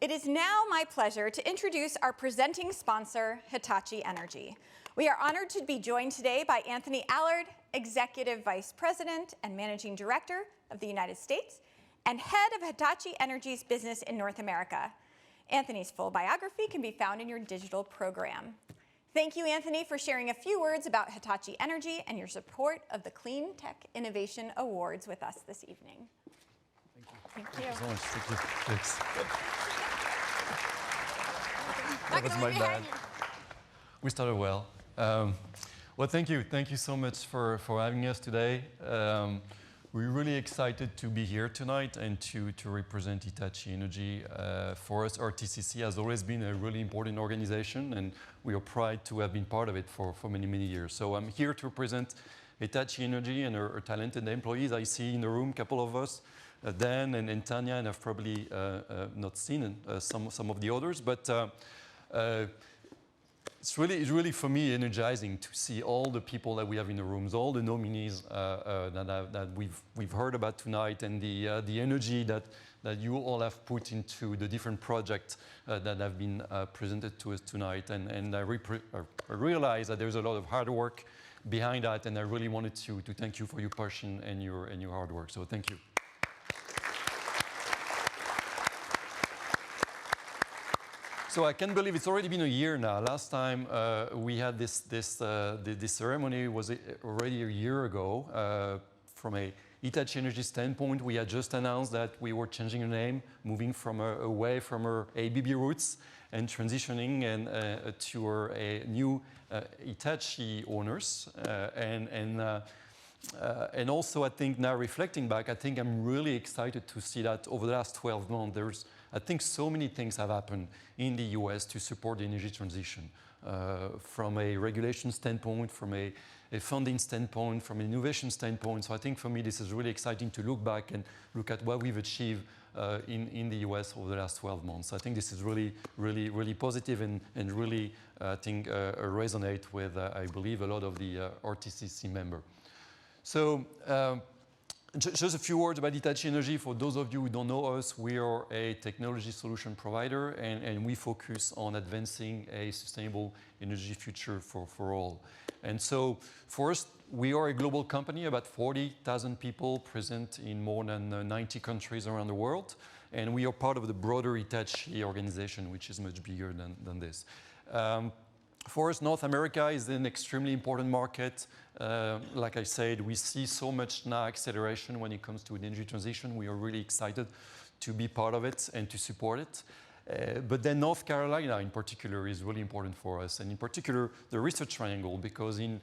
It is now my pleasure to introduce our presenting sponsor, Hitachi Energy. We are honored to be joined today by Anthony Allard, Executive Vice President and Managing Director of the United States and Head of Hitachi Energy's business in North America. Anthony's full biography can be found in your digital program. Thank you, Anthony, for sharing a few words about Hitachi Energy and your support of the Cleantech Innovation Awards with us this evening. Thank you. Thank you so much. Thank you. Thanks. Not That was gonna my leave you bad. hanging. We started well. Well, thank you. Thank you so much for having us today. We're really excited to be here tonight and to represent Hitachi Energy. For us, RTCC has always been a really important organization, and we are proud to have been part of it for many, many years. So I'm here to represent Hitachi Energy and our talented employees. I see in the room a couple of us, Dan and Tanya, and I've probably not seen some of the others, but it's really for me energizing to see all the people that we have in the rooms, all the nominees that we've heard about tonight, and the energy that you all have put into the different projects that have been presented to us tonight. And I realize that there's a lot of hard work behind that, and I really wanted to thank you for your passion and your hard work. So thank you. So I can't believe it's already been a year now. Last time we had this ceremony was already a year ago. From a Hitachi Energy standpoint, we had just announced that we were changing the name, moving from away from our ABB roots and transitioning to our new Hitachi owners. And also, I think now reflecting back, I think I'm really excited to see that over the last 12 months, I think so many things have happened in the US to support the energy transition. From a regulation standpoint, from a funding standpoint, from an innovation standpoint. So I think for me, this is really exciting to look back and look at what we've achieved in the US over the last 12 months. I think this is really positive and really, I think, resonate with, I believe, a lot of the RTCC members. So just a few words about Hitachi Energy. For those of you who don't know us, we are a technology solution provider, and we focus on advancing a sustainable energy future for all. And so for us, we are a global company, about 40,000 people present in more than 90 countries around the world. And we are part of the broader Hitachi organization, which is much bigger than this. For us, North America is an extremely important market. Like I said, we see so much now acceleration when it comes to the energy transition. We are really excited to be part of it and to support it. But then North Carolina in particular is really important for us, and in particular the research triangle, because in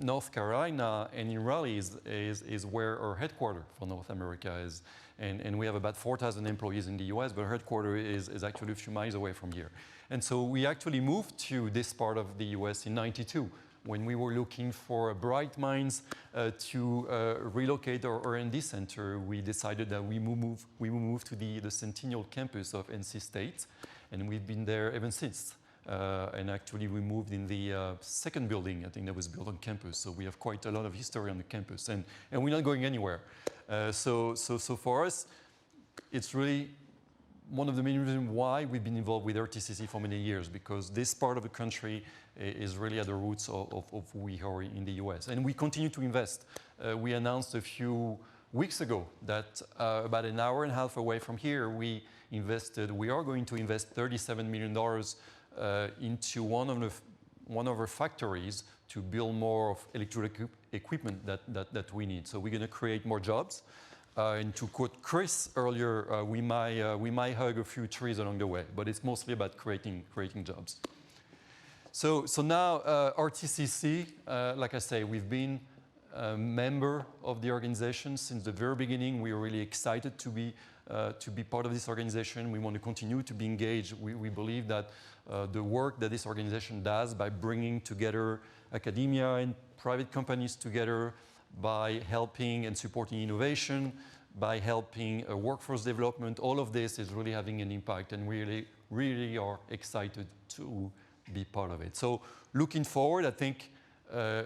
North Carolina and in Raleigh is where our headquarters for North America is. And we have about 4,000 employees in the US, but our headquarters is actually a few miles away from here. And so we actually moved to this part of the US in '92 when we were looking for bright minds to relocate our R&D center. We decided that we will move to the Centennial campus of NC State, and we've been there ever since. And actually, we moved in the second building, I think that was built on campus. So we have quite a lot of history on the campus, and we're not going anywhere. So for us, it's really one of the main reasons why we've been involved with RTCC for many years, because this part of the country is really at the roots of who we are in the US. And we continue to invest. We announced a few weeks ago that about an hour and a half away from here, we are going to invest $37 million into one of our factories to build more of electric equipment that we need. So we're going to create more jobs. And to quote Chris earlier, we might hug a few trees along the way, but it's mostly about creating jobs. So now RTCC, like I say, we've been a member of the organization since the very beginning. We are really excited to be part of this organization. We want to continue to be engaged. We believe that the work that this organization does by bringing together academia and private companies together, by helping and supporting innovation, by helping workforce development, all of this is really having an impact, and really are excited to be part of it. So looking forward, I think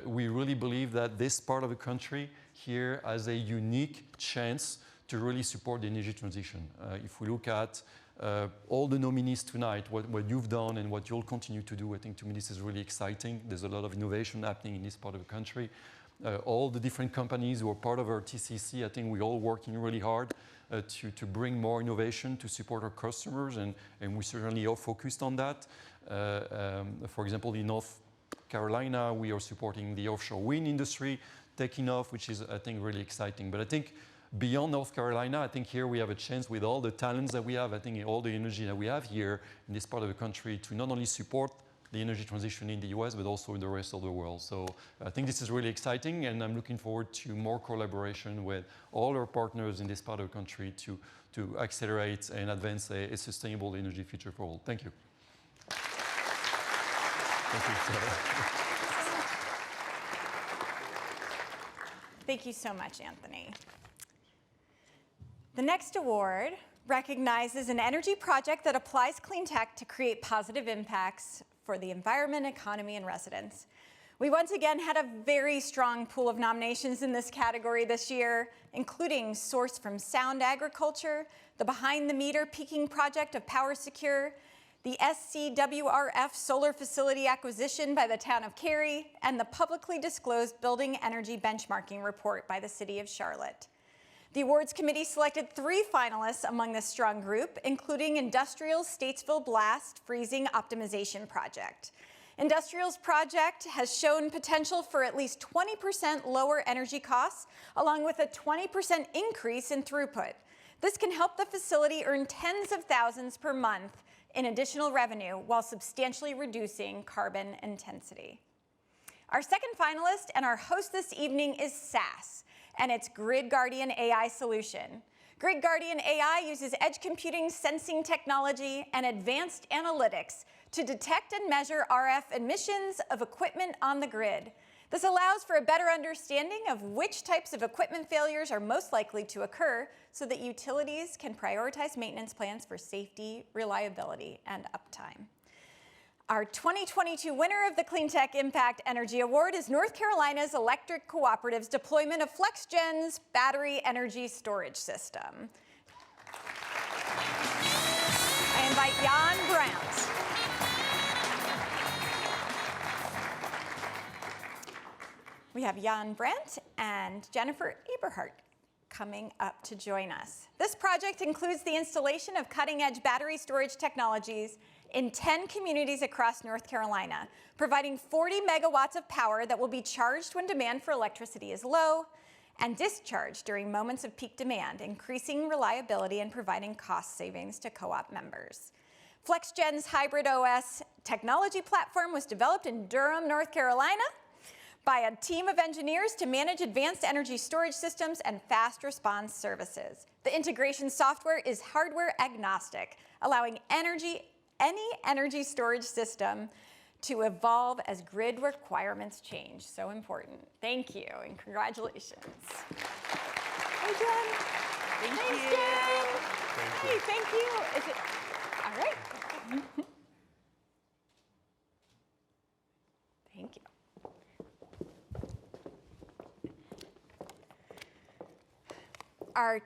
we really believe that this part of the country here has a unique chance to really support the energy transition. If we look at all the nominees tonight, what you've done and what you'll continue to do, I think to me this is really exciting. There's a lot of innovation happening in this part of the country. All the different companies who are part of our TCC, I think we're all working really hard to bring more innovation to support our customers, and we certainly are focused on that. For example, in North Carolina, we are supporting the offshore wind industry taking off, which is, I think, really exciting. But I think beyond North Carolina, I think here we have a chance with all the talents that we have, I think all the energy that we have here in this part of the country to not only support the energy transition in the US, but also in the rest of the world. So I think this is really exciting, and I'm looking forward to more collaboration with all our partners in this part of the country to accelerate and advance a sustainable energy future for all. Thank you. Thank you. Thank you so much, Anthony. The next award recognizes an energy project that applies clean tech to create positive impacts for the environment, economy, and residents. We once again had a very strong pool of nominations in this category this year, including Source from Sound Agriculture, the Behind the Meter Peaking Project of Power Secure, the SCWRF solar facility acquisition by the town of Cary, and the publicly disclosed Building Energy Benchmarking Report by the City of Charlotte. The awards committee selected 3 finalists among this strong group, including Industrial's Statesville Blast Freezing Optimization Project. Industrial's project has shown potential for at least 20% lower energy costs, along with a 20% increase in throughput. This can help the facility earn tens of thousands per month in additional revenue while substantially reducing carbon intensity. Our second finalist and our host this evening is SAS and its Grid Guardian AI solution. Grid Guardian AI uses edge computing, sensing technology, and advanced analytics to detect and measure RF emissions of equipment on the grid. This allows for a better understanding of which types of equipment failures are most likely to occur so that utilities can prioritize maintenance plans for safety, reliability, and uptime. Our 2022 winner of the Cleantech Impact Energy Award is North Carolina's Electric Cooperative's deployment of FlexGen's battery energy storage system. I invite Jan Brandt. We have Jan Brandt and Jennifer Eberhardt coming up to join us. This project includes the installation of cutting-edge battery storage technologies in 10 communities across North Carolina, providing 40 megawatts of power that will be charged when demand for electricity is low and discharged during moments of peak demand, increasing reliability and providing cost savings to co-op members. FlexGen's hybrid OS technology platform was developed in Durham, North Carolina, by a team of engineers to manage advanced energy storage systems and fast response services. The integration software is hardware agnostic, allowing any energy storage system to evolve as grid requirements change. So important. Thank you and congratulations. Hey, Jen. Thanks, Jen. Hey, thank you. Is it all right? our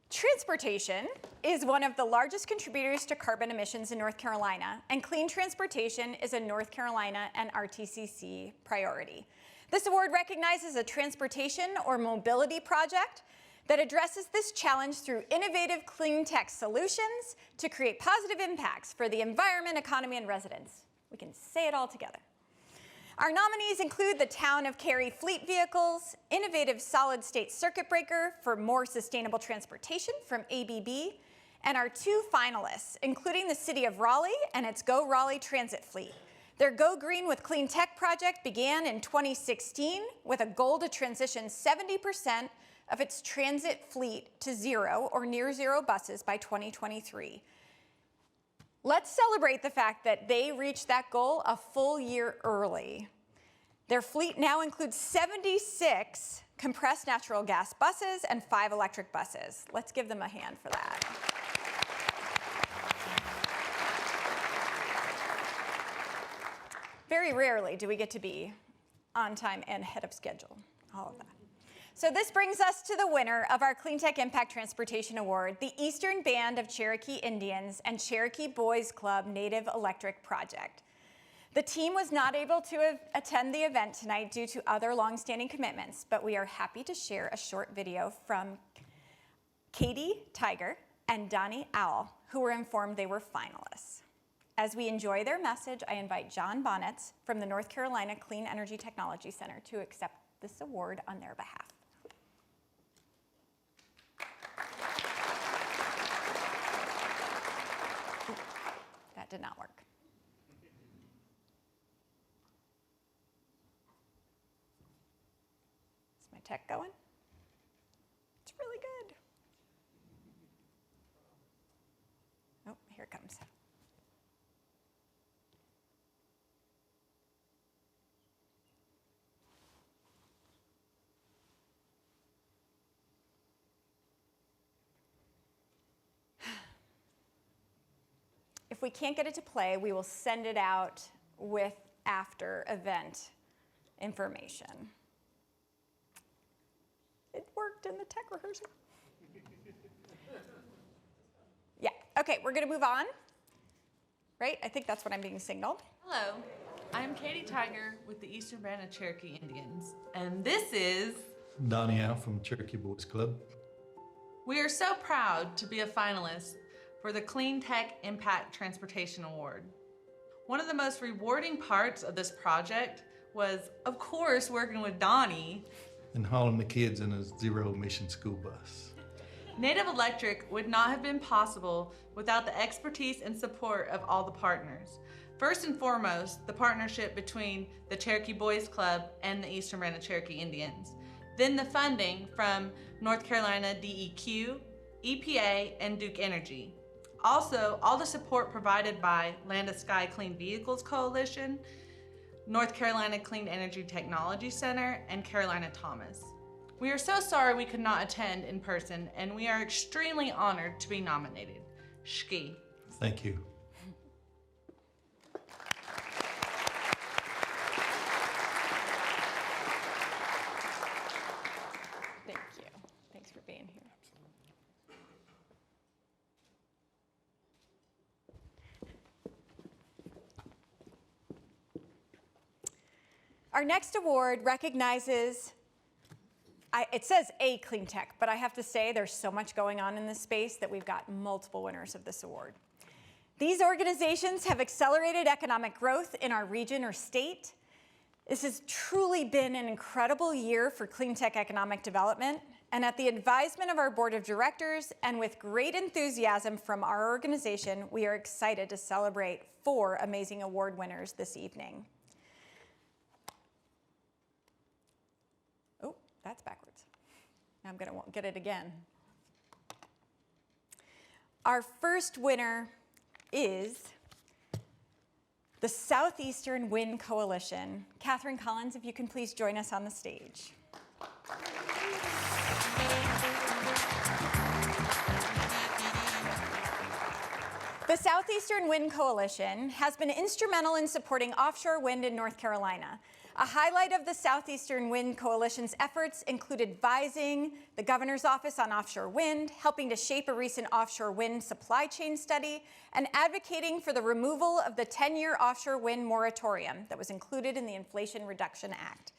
transportation is one of the largest contributors to carbon emissions in North Carolina, and clean transportation is a North Carolina and RTCC priority. This award recognizes a transportation or mobility project that addresses this challenge through innovative clean tech solutions to create positive impacts for the environment, economy, and residents. We can say it all together. Our nominees include the Town of Cary Fleet Vehicles, Innovative Solid-State Circuit Breaker for More Sustainable Transportation from ABB, and our 2 finalists, including the City of Raleigh and its Go Raleigh Transit Fleet. Their Go Green with Clean Tech project began in 2016 with a goal to transition 70% of its transit fleet to zero or near zero buses by 2023. Let's celebrate the fact that they reached that goal a full year early. Their fleet now includes 76 compressed natural gas buses and 5 electric buses. Let's give them a hand for that. Very rarely do we get to be on time and ahead of schedule, all of that. So this brings us to the winner of our Cleantech Impact Transportation Award, the Eastern Band of Cherokee Indians and Cherokee Boys Club Native Electric Project. The team was not able to attend the event tonight due to other longstanding commitments, but we are happy to share a short video from Katie Tiger and Donnie Owl, who were informed they were finalists. As we enjoy their message, I invite John Bonnetts from the North Carolina Clean Energy Technology Center to accept this award on their behalf. That did not work. Is my tech going? It's really good. Oh, here it comes. If we can't get it to play, we will send it out with after event information. It worked in the tech rehearsal. Yeah, okay, we're gonna move on. Right, I think that's what I'm being signaled. Hello, I'm Katie Tiger with the Eastern Band of Cherokee Indians, and this is Donnie Al from Cherokee Boys Club. We are so proud to be a finalist for the Clean Tech Impact Transportation Award. One of the most rewarding parts of this project was, of course, working with Donnie. And hauling the kids in a zero-emission school bus. Native Electric would not have been possible without the expertise and support of all the partners. First and foremost, the partnership between the Cherokee Boys Club and the Eastern Band of Cherokee Indians. Then the funding from North Carolina DEQ, EPA, and Duke Energy. Also, all the support provided by Land to Sky Clean Vehicles Coalition, North Carolina Clean Energy Technology Center, and Carolina Thomas. We are so sorry we could not attend in person, and we are extremely honored to be nominated. Shki. Thank you. Thank you. Thanks for being here. Our next award recognizes, it says a clean tech, but I have to say there's so much going on in this space that we've got multiple winners of this award. These organizations have accelerated economic growth in our region or state. This has truly been an incredible year for clean tech economic development, and at the advisement of our board of directors and with great enthusiasm from our organization, we are excited to celebrate 4 amazing award winners this evening. Oh, that's backwards. Now I'm gonna get it again. Our first winner is the Southeastern Wind Coalition. Catherine Collins, if you can please join us on the stage. The Southeastern Wind Coalition has been instrumental in supporting offshore wind in North Carolina. A highlight of the Southeastern Wind Coalition's efforts include advising the Governor's Office on Offshore Wind, helping to shape a recent offshore wind supply chain study, and advocating for the removal of the 10-year offshore wind moratorium that was included in the Inflation Reduction Act.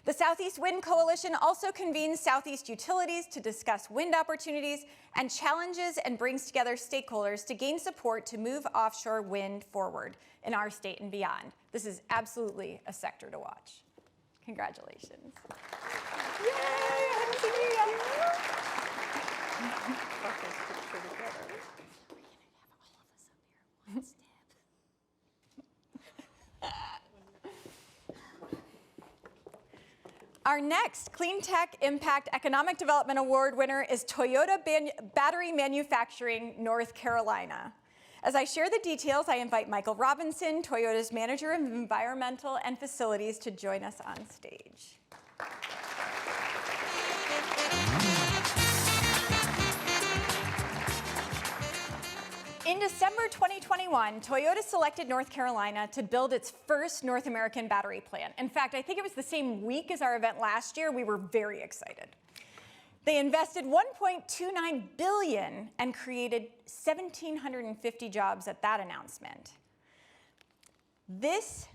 The Southeast Wind Coalition also convenes Southeast utilities to discuss wind opportunities and challenges and brings together stakeholders to gain support to move offshore wind forward in our state and beyond. This is absolutely a sector to watch. Congratulations. Yay! I haven't seen you yet. Our next Cleantech Impact Economic Development Award winner is Toyota Battery Manufacturing, North Carolina. As I share the details, I invite Michael Robinson, Toyota's Manager of Environmental and Facilities, to join us on stage. In December 2021, Toyota selected North Carolina to build its first North American battery plant. In fact, I think it was the same week as our event last year. We were very excited. They invested $1.29 billion and created 1,750 jobs at that announcement. This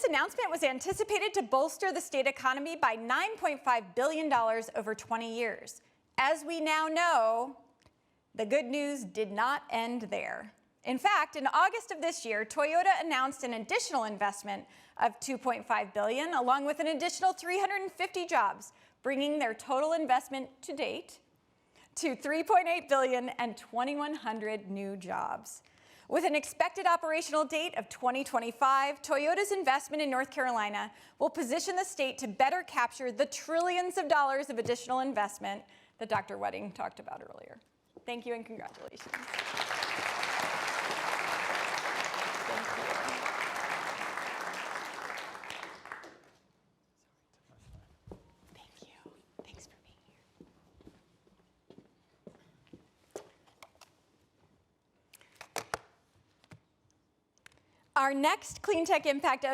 announcement was anticipated to bolster the state economy by $9.5 billion over 20 years. As we now know, the good news did not end there. In fact, in August of this year, Toyota announced an additional investment of $2.5 billion, along with an additional 350 jobs, bringing their total investment to date to $3.8 billion and 2,100 new jobs. With an expected operational date of 2025, Toyota's investment in North Carolina will position the state to better capture the trillions of dollars of additional investment that Dr. Wedding talked about earlier. Thank you and congratulations. Thank you. Thanks for being here. Our next Cleantech Impact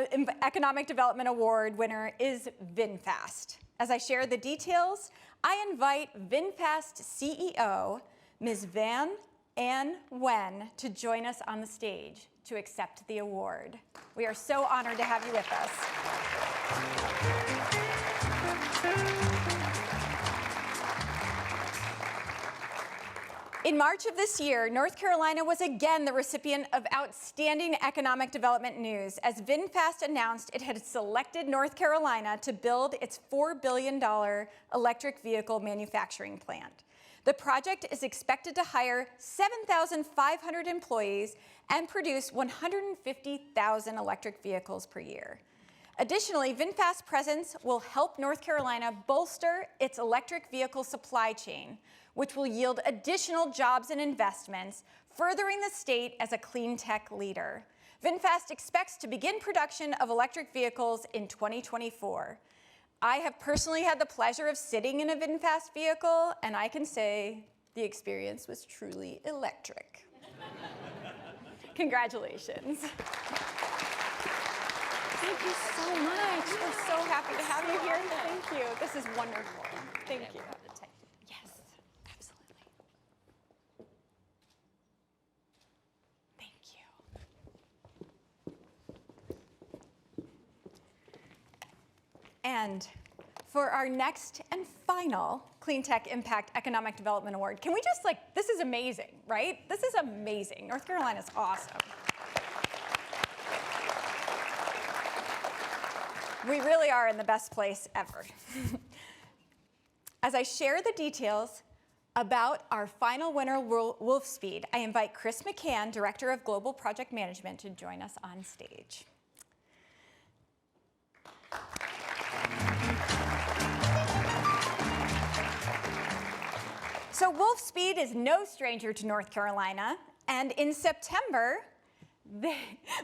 Economic Development Award winner is VinFast. As I share the details, I invite VinFast CEO, Ms. Van An Wen, to join us on the stage to accept the award. We are so honored to have you with us. In March of this year, North Carolina was again the recipient of outstanding economic development news as VinFast announced it had selected North Carolina to build its $4 billion electric vehicle manufacturing plant. The project is expected to hire 7,500 employees and produce 150,000 electric vehicles per year. Additionally, VinFast's presence will help North Carolina bolster its electric vehicle supply chain, which will yield additional jobs and investments, furthering the state as a clean tech leader. VinFast expects to begin production of electric vehicles in 2024. I have personally had the pleasure of sitting in a VinFast vehicle, and I can say the experience was truly electric. Congratulations. Thank you so much. We're so happy to have you here. Thank you. This is wonderful. Thank you. Yes, absolutely. Thank you. And for our next and final Cleantech Impact Economic Development Award, can we just this is amazing, right? This is amazing. North Carolina's awesome. We really are in the best place ever. As I share the details about our final winner, Wolfspeed, I invite Chris McCann, Director of Global Project Management, to join us on stage. So Wolfspeed is no stranger to North Carolina, and in September,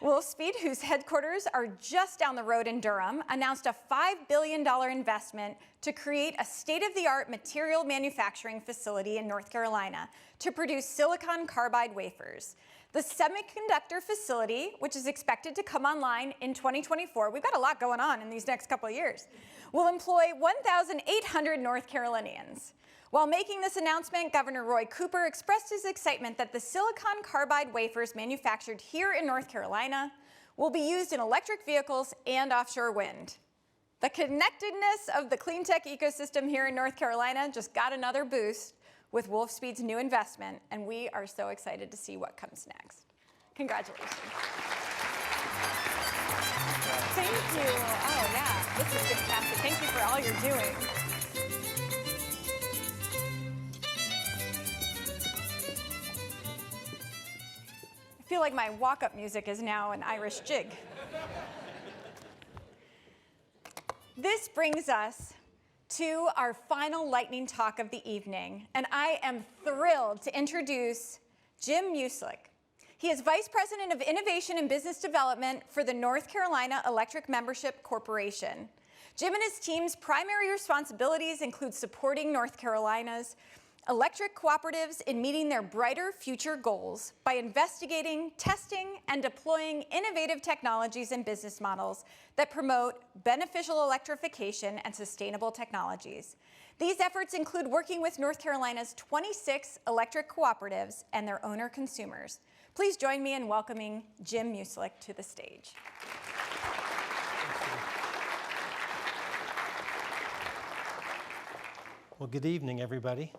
Wolfspeed, whose headquarters are just down the road in Durham, announced a $5 billion investment to create a state-of-the-art material manufacturing facility in North Carolina to produce silicon carbide wafers. The semiconductor facility, which is expected to come online in 2024, we've got a lot going on in these next couple of years, will employ 1,800 North Carolinians. While making this announcement, Governor Roy Cooper expressed his excitement that the silicon carbide wafers manufactured here in North Carolina will be used in electric vehicles and offshore wind. The connectedness of the Cleantech ecosystem here in North Carolina just got another boost with Wolfspeed's new investment, and we are so excited to see what comes next. Congratulations. Thank you. Oh, yeah, this is fantastic. Thank you for all you're doing. I feel like my walk-up music is now an Irish jig. This brings us to our final lightning talk of the evening, and I am thrilled to introduce Jim Musilek. He is Vice President of Innovation and Business Development for the North Carolina Electric Membership Corporation. Jim and his team's primary responsibilities include supporting North Carolina's electric cooperatives in meeting their brighter future goals by investigating, testing, and deploying innovative technologies and business models that promote beneficial electrification and sustainable technologies. These efforts include working with North Carolina's 26 electric cooperatives and their owner consumers. Please join me in welcoming Jim Musilek to the stage. Well, good evening, everybody.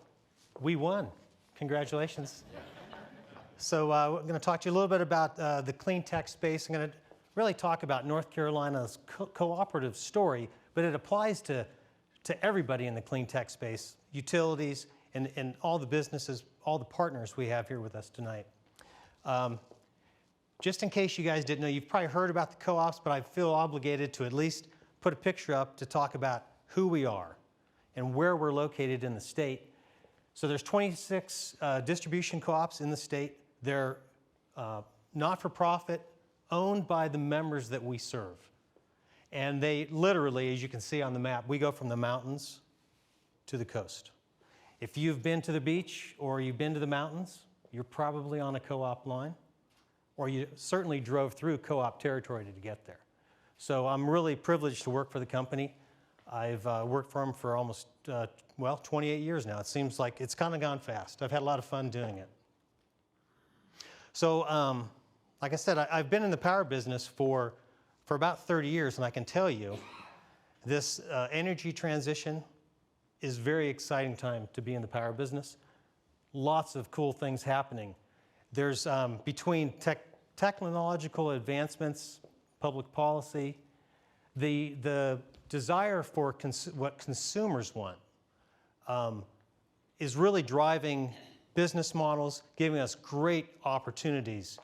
We won. Congratulations. So we're going to talk to you a little bit about the Cleantech space. I'm going to really talk about North Carolina's cooperative story, but it applies to everybody in the Cleantech space, utilities, and all the businesses, all the partners we have here with us tonight. Just in case you guys didn't know, you've probably heard about the co-ops, but I feel obligated to at least put a picture up to talk about who we are and where we're located in the state. So there's 26 distribution co-ops in the state. They're not-for-profit, owned by the members that we serve. And they literally, as you can see on the map, we go from the mountains to the coast. If you've been to the beach or you've been to the mountains, you're probably on a co-op line, or you certainly drove through co-op territory to get there. So I'm really privileged to work for the company. I've worked for them for almost, 28 years now. It seems like it's kind of gone fast. I've had a lot of fun doing it. So, like I said, I've been in the power business for about 30 years, and I can tell you this energy transition is a very exciting time to be in the power business. Lots of cool things happening. There's, between technological advancements, public policy, the desire for what consumers want is really driving business models, giving us great opportunities,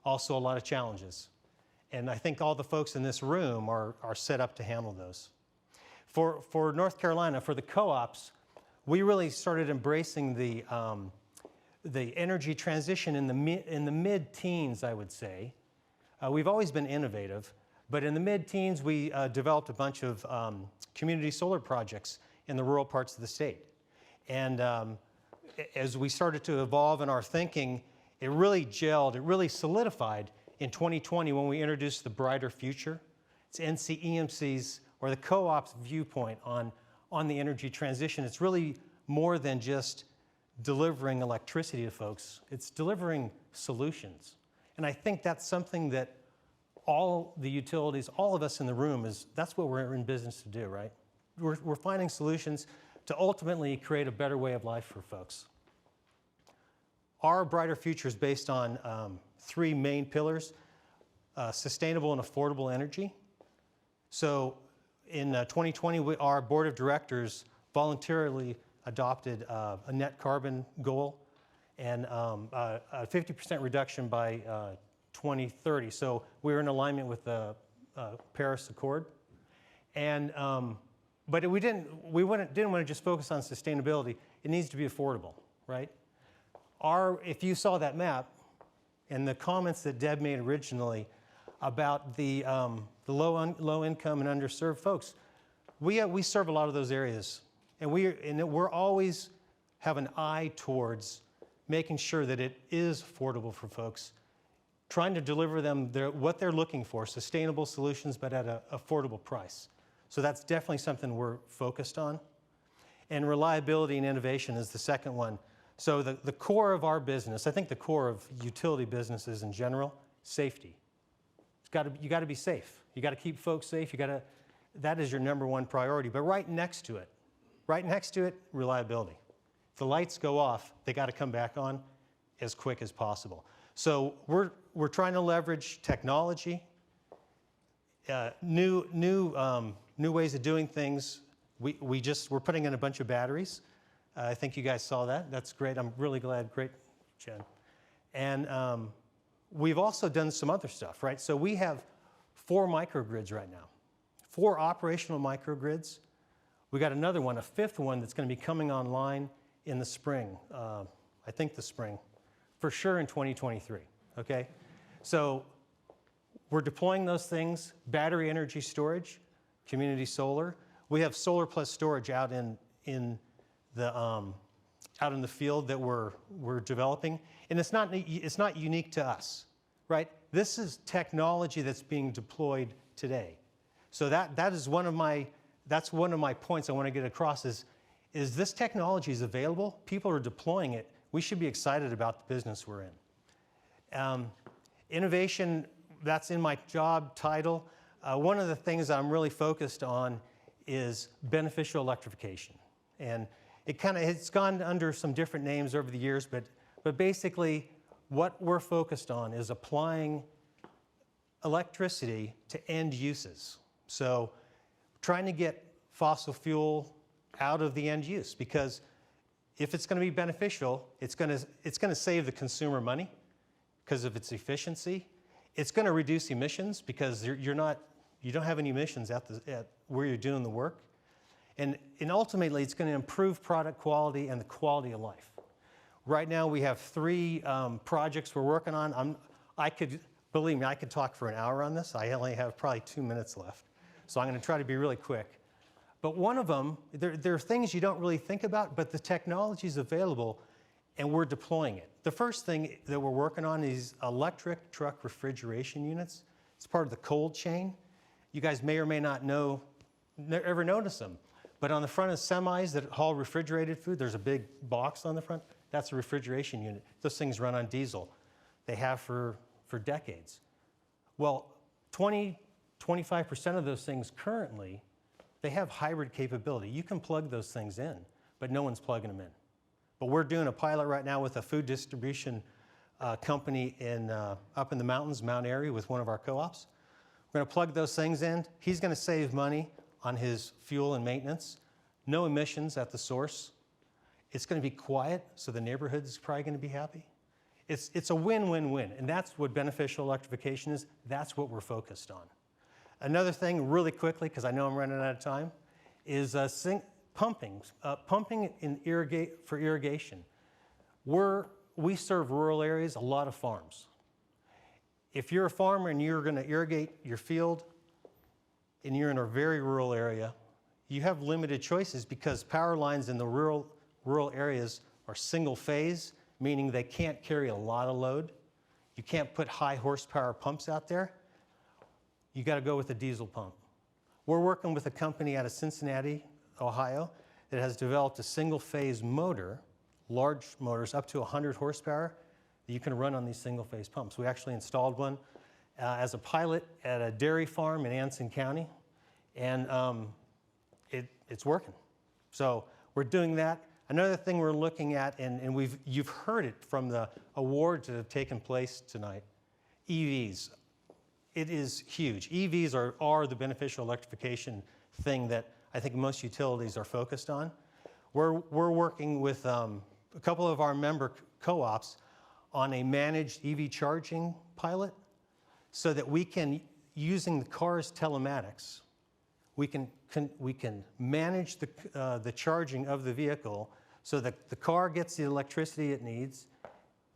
also a lot of challenges. And I think all the folks in this room are set up to handle those. For North Carolina, for the co-ops, we really started embracing the energy transition in the mid-teens, I would say. We've always been innovative, but in the mid-teens, we developed a bunch of community solar projects in the rural parts of the state. And as we started to evolve in our thinking, it really gelled, it really solidified in 2020 when we introduced the Brighter Future. It's NCEMC's, or the co-op's viewpoint on the energy transition. It's really more than just delivering electricity to folks. It's delivering solutions. And I think that's something that all the utilities, all of us in the room, that's what we're in business to do, right? We're finding solutions to ultimately create a better way of life for folks. Our Brighter Future is based on 3 main pillars: sustainable and affordable energy. So in 2020, our board of directors voluntarily adopted a net carbon goal and a 50% reduction by 2030. So we're in alignment with the Paris Accord. And but we didn't want to just focus on sustainability. It needs to be affordable, right? If you saw that map and the comments that Deb made originally about the low income and underserved folks, we serve a lot of those areas, and we're always have an eye towards making sure that it is affordable for folks trying to deliver them what they're looking for, sustainable solutions, but at an affordable price. So that's definitely something we're focused on. And reliability and innovation is the second one. So the core of our business, I think the core of utility businesses in general, safety. You got to be safe. You got to keep folks safe. That is your number one priority. But right next to it, reliability. If the lights go off, they got to come back on as quick as possible. So we're trying to leverage technology, new ways of doing things. We're putting in a bunch of batteries. I think you guys saw that. That's great. I'm really glad. Great, Jen. And we've also done some other stuff, right? So we have 4 microgrids right now, 4 operational microgrids. We got another one, a 5th one that's going to be coming online in the spring. I think the spring, for sure in 2023. Okay, so we're deploying those things. Battery energy storage, community solar. We have solar plus storage out in the field that we're developing, and it's not unique to us, right? This is technology that's being deployed today. So that is one of my points I want to get across is this technology is available. People are deploying it. We should be excited about the business we're in. Innovation, that's in my job title. One of the things I'm really focused on is beneficial electrification, and it's gone under some different names over the years, but basically what we're focused on is applying electricity to end uses. So trying to get fossil fuel out of the end use, because if it's going to be beneficial, it's going to save the consumer money because of its efficiency. It's going to reduce emissions because you don't have any emissions at where you're doing the work. And ultimately, it's going to improve product quality and the quality of life. Right now, we have 3 projects we're working on. Believe me, I could talk for an hour on this. I only have probably 2 minutes left. So I'm going to try to be really quick. But one of them, there are things you don't really think about, but the technology is available, and we're deploying it. The first thing that we're working on is electric truck refrigeration units. It's part of the cold chain. You guys may or may not ever notice them. But on the front of semis that haul refrigerated food, there's a big box on the front. That's a refrigeration unit. Those things run on diesel. They have for decades. Well, 25% of those things currently, they have hybrid capability. You can plug those things in, but no one's plugging them in. But we're doing a pilot right now with a food distribution company up in the mountains, Mount Airy, with one of our co-ops. We're going to plug those things in. He's going to save money on his fuel and maintenance. No emissions at the source. It's going to be quiet, so the neighborhood is probably going to be happy. It's a win-win-win, and that's what beneficial electrification is. That's what we're focused on. Another thing, really quickly, because I know I'm running out of time, is pumping. Pumping for irrigation. We serve rural areas, a lot of farms. If you're a farmer and you're going to irrigate your field, and you're in a very rural area, you have limited choices because power lines in the rural areas are single phase, meaning they can't carry a lot of load. You can't put high horsepower pumps out there. You got to go with a diesel pump. We're working with a company out of Cincinnati, Ohio, that has developed a single phase motor, large motors up to 100 horsepower, that you can run on these single phase pumps. We actually installed one as a pilot at a dairy farm in Anson County, and it's working. So we're doing that. Another thing we're looking at, and you've heard it from the awards that have taken place tonight, EVs. It is huge. EVs are the beneficial electrification thing that I think most utilities are focused on. We're working with a couple of our member co-ops on a managed EV charging pilot so that we can, using the car's telematics, we can manage the charging of the vehicle so that the car gets the electricity it needs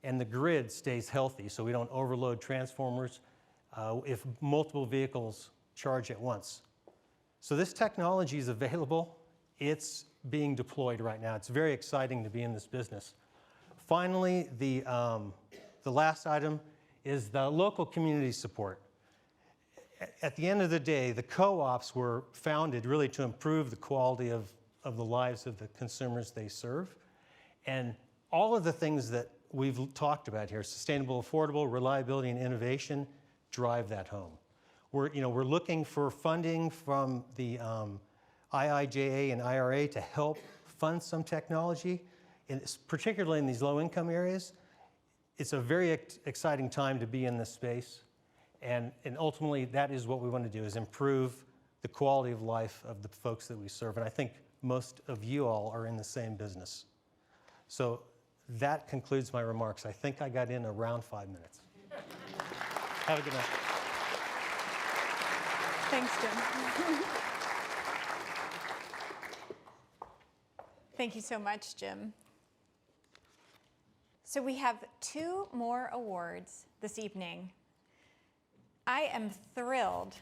and the grid stays healthy so we don't overload transformers if multiple vehicles charge at once. So this technology is available. It's being deployed right now. It's very exciting to be in this business. Finally, the last item is the local community support. At the end of the day, the co-ops were founded really to improve the quality of the lives of the consumers they serve. And all of the things that we've talked about here, sustainable, affordable, reliability, and innovation, drive that home. We're looking for funding from the IIJA and IRA to help fund some technology, and particularly in these low-income areas. It's a very exciting time to be in this space, and ultimately that is what we want to do, is improve the quality of life of the folks that we serve. And I think most of you all are in the same business. So that concludes my remarks. I think I got in around 5 minutes. Have a good night. Thanks, Jim. Thank you so much, Jim. So we have 2 more awards this evening. I am thrilled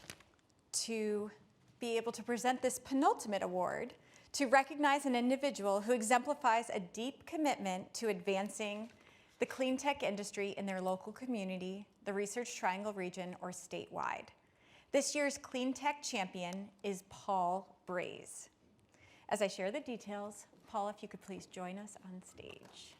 to be able to present this penultimate award to recognize an individual who exemplifies a deep commitment to advancing the clean tech industry in their local community, the Research Triangle region, or statewide. This year's Clean Tech champion is Paul Braze. As I share the details, Paul, if you could please join us on stage.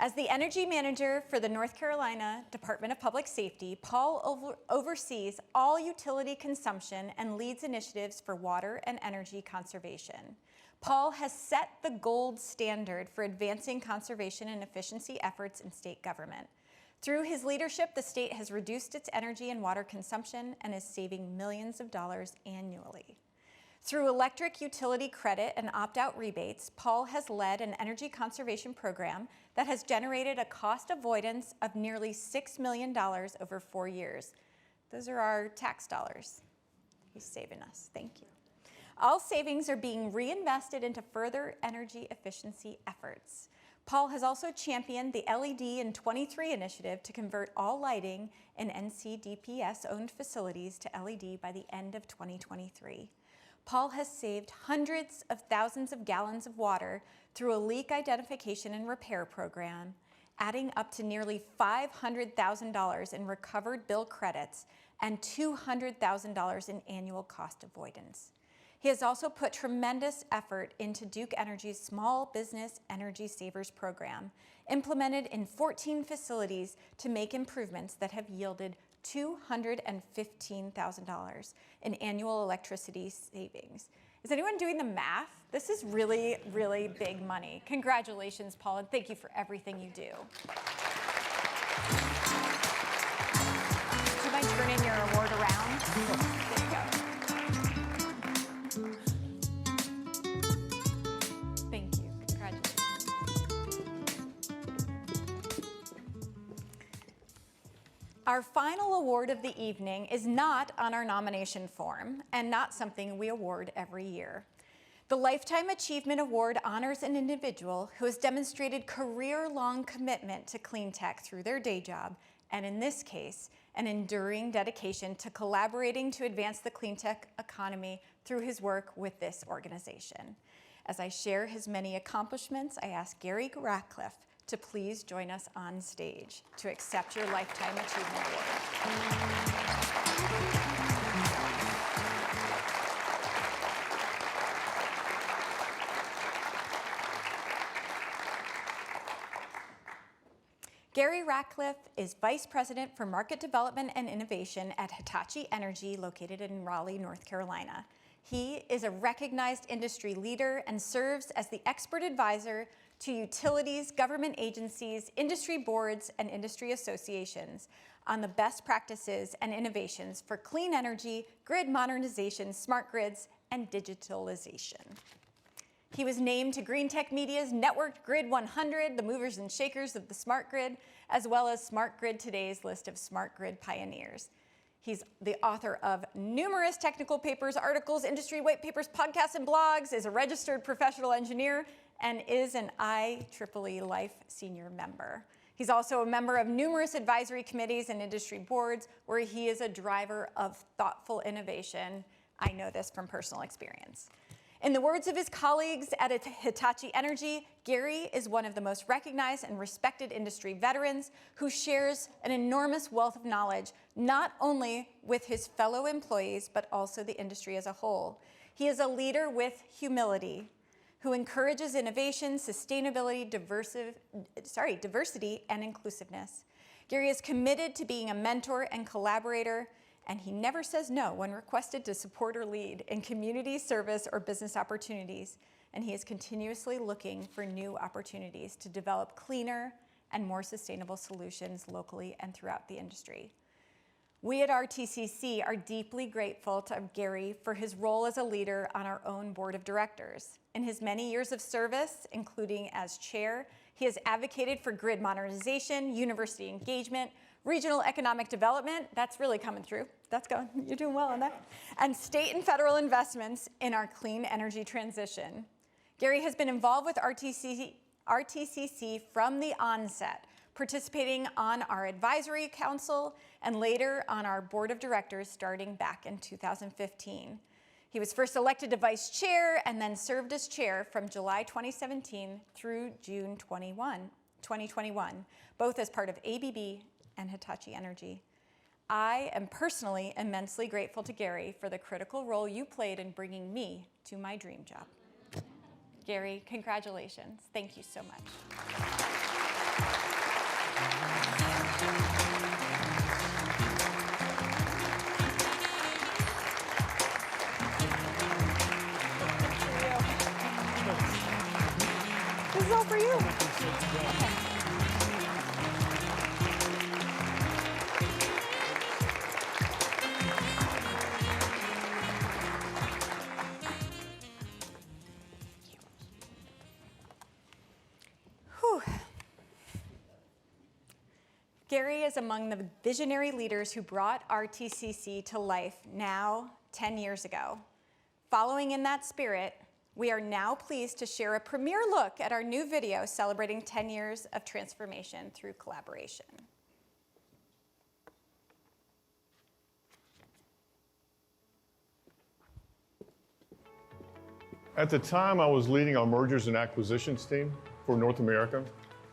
As the energy manager for the North Carolina Department of Public Safety, Paul oversees all utility consumption and leads initiatives for water and energy conservation. Paul has set the gold standard for advancing conservation and efficiency efforts in state government. Through his leadership, the state has reduced its energy and water consumption and is saving millions of dollars annually. Through electric utility credit and opt-out rebates, Paul has led an energy conservation program that has generated a cost avoidance of nearly $6 million over 4 years. Those are our tax dollars. He's saving us. Thank you. All savings are being reinvested into further energy efficiency efforts. Paul has also championed the LED in 23 initiative to convert all lighting in NCDPS-owned facilities to LED by the end of 2023. Paul has saved hundreds of thousands of gallons of water through a leak identification and repair program, adding up to nearly $500,000 in recovered bill credits and $200,000 in annual cost avoidance. He has also put tremendous effort into Duke Energy's Small Business Energy Savers program, implemented in 14 facilities to make improvements that have yielded $215,000 in annual electricity savings. Is anyone doing the math? This is really, really big money. Congratulations, Paul, and thank you for everything you do. Do you mind turning your award around? There you go. Thank you. Congratulations. Our final award of the evening is not on our nomination form and not something we award every year. The Lifetime Achievement Award honors an individual who has demonstrated career-long commitment to clean tech through their day job, and in this case, an enduring dedication to collaborating to advance the clean tech economy through his work with this organization. As I share his many accomplishments, I ask Gary Ratcliffe to please join us on stage to accept your Lifetime Achievement Award. Gary Ratcliffe is Vice President for Market Development and Innovation at Hitachi Energy, located in Raleigh, North Carolina. He is a recognized industry leader and serves as the expert advisor to utilities, government agencies, industry boards, and industry associations on the best practices and innovations for clean energy, grid modernization, smart grids, and digitalization. He was named to Green Tech Media's Networked Grid 100, the movers and shakers of the smart grid, as well as Smart Grid Today's list of smart grid pioneers. He's the author of numerous technical papers, articles, industry white papers, podcasts, and blogs, is a registered professional engineer, and is an IEEE Life Senior member. He's also a member of numerous advisory committees and industry boards where he is a driver of thoughtful innovation. I know this from personal experience. In the words of his colleagues at Hitachi Energy, Gary is one of the most recognized and respected industry veterans who shares an enormous wealth of knowledge, not only with his fellow employees, but also the industry as a whole. He is a leader with humility who encourages innovation, sustainability, diversity, and inclusiveness. Gary is committed to being a mentor and collaborator, and he never says no when requested to support or lead in community service or business opportunities. And he is continuously looking for new opportunities to develop cleaner and more sustainable solutions locally and throughout the industry. We at RTCC are deeply grateful to Gary for his role as a leader on our own board of directors. In his many years of service, including as chair, he has advocated for grid modernization, university engagement, regional economic development, that's really coming through. That's going, you're doing well on that. And state and federal investments in our clean energy transition. Gary has been involved with RTCC from the onset, participating on our advisory council and later on our board of directors starting back in 2015. He was first elected to vice chair and then served as chair from July 2017 through June 2021, both as part of ABB and Hitachi Energy. I am personally immensely grateful to Gary for the critical role you played in bringing me to my dream job. Gary, congratulations. Thank you so much. This is all for you. Okay. Gary is among the visionary leaders who brought RTCC to life now 10 years ago. Following in that spirit, we are now pleased to share a premiere look at our new video celebrating 10 years of transformation through collaboration. At the time, I was leading our mergers and acquisitions team for North America,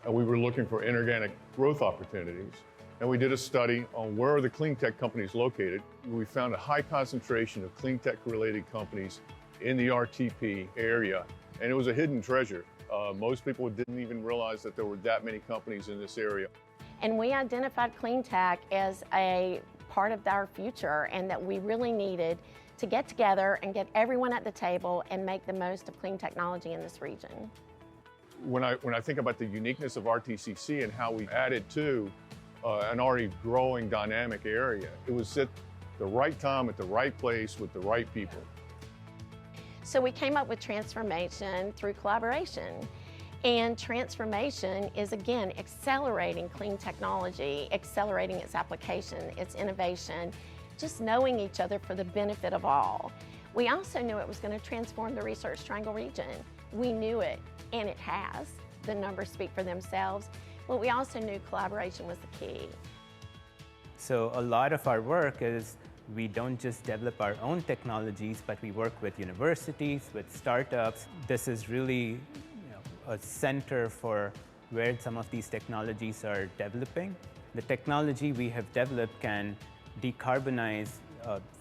and we were looking for inorganic growth opportunities. And we did a study on where are the clean tech companies located. We found a high concentration of clean tech related companies in the RTP area, and it was a hidden treasure. Most people didn't even realize that there were that many companies in this area. And we identified clean tech as a part of our future, and that we really needed to get together and get everyone at the table and make the most of clean technology in this region. When I think about the uniqueness of RTCC and how we added to an already growing dynamic area, it was at the right time, at the right place, with the right people. So we came up with transformation through collaboration. And transformation is, again, accelerating clean technology, accelerating its application, its innovation, just knowing each other for the benefit of all. We also knew it was going to transform the Research Triangle region. We knew it, and it has. The numbers speak for themselves. But we also knew collaboration was the key. So a lot of our work is we don't just develop our own technologies, but we work with universities, with startups. This is really a center for where some of these technologies are developing. The technology we have developed can decarbonize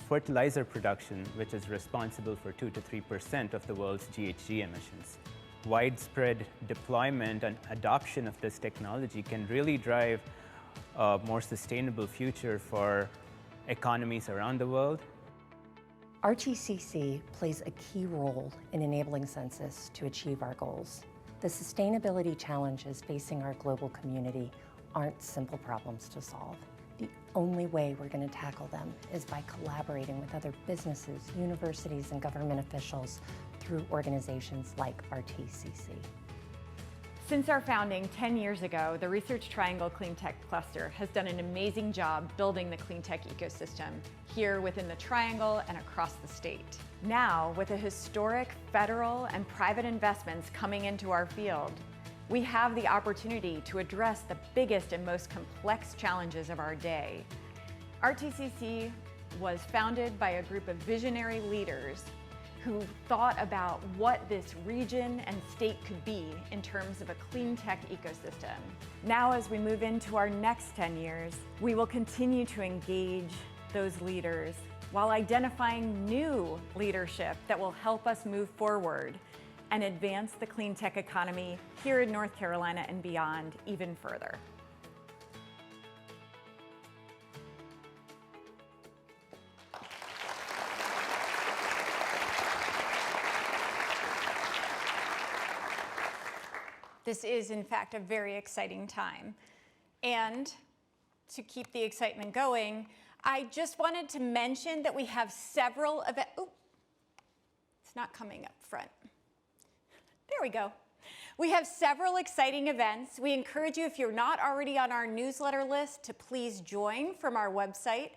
fertilizer production, which is responsible for 2 to 3% of the world's GHG emissions. Widespread deployment and adoption of this technology can really drive a more sustainable future for economies around the world. RTCC plays a key role in enabling Census to achieve our goals. The sustainability challenges facing our global community aren't simple problems to solve. The only way we're going to tackle them is by collaborating with other businesses, universities, and government officials through organizations like RTCC. Since our founding 10 years ago, the Research Triangle Clean Tech Cluster has done an amazing job building the clean tech ecosystem here within the Triangle and across the state. Now, with the historic federal and private investments coming into our field, we have the opportunity to address the biggest and most complex challenges of our day. RTCC was founded by a group of visionary leaders who thought about what this region and state could be in terms of a clean tech ecosystem. Now, as we move into our next 10 years, we will continue to engage those leaders while identifying new leadership that will help us move forward and advance the clean tech economy here in North Carolina and beyond even further. This is, in fact, a very exciting time. And to keep the excitement going, I just wanted to mention that we have several events. Oh, it's not coming up front. There we go. We have several exciting events. We encourage you, if you're not already on our newsletter list, to please join from our website.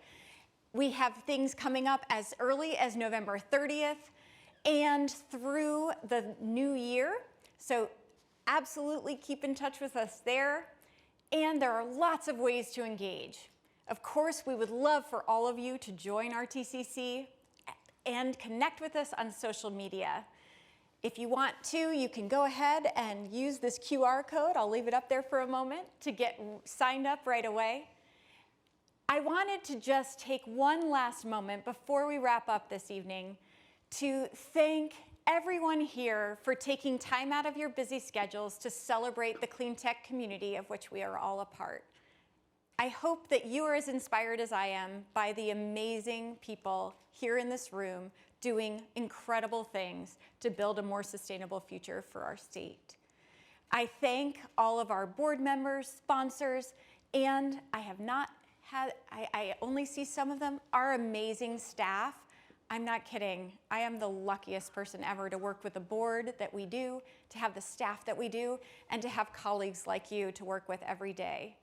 We have things coming up as early as November 30th and through the new year. So absolutely keep in touch with us there. And there are lots of ways to engage. Of course, we would love for all of you to join RTCC and connect with us on social media. If you want to, you can go ahead and use this QR code. I'll leave it up there for a moment to get signed up right away. I wanted to just take one last moment before we wrap up this evening to thank everyone here for taking time out of your busy schedules to celebrate the clean tech community of which we are all a part. I hope that you are as inspired as I am by the amazing people here in this room doing incredible things to build a more sustainable future for our state. I thank all of our board members, sponsors, and I only see some of them, our amazing staff. I'm not kidding. I am the luckiest person ever to work with the board that we do, to have the staff that we do, and to have colleagues like you to work with every day.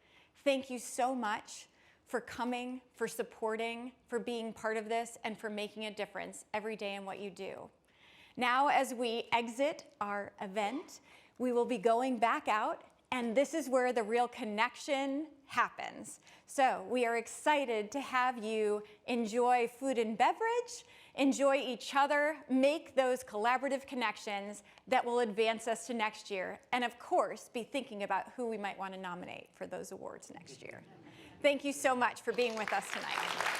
Thank you so much for coming, for supporting, for being part of this, and for making a difference every day in what you do. Now, as we exit our event, we will be going back out, and this is where the real connection happens. So we are excited to have you enjoy food and beverage, enjoy each other, make those collaborative connections that will advance us to next year, and of course, be thinking about who we might want to nominate for those awards next year. Thank you so much for being with us tonight.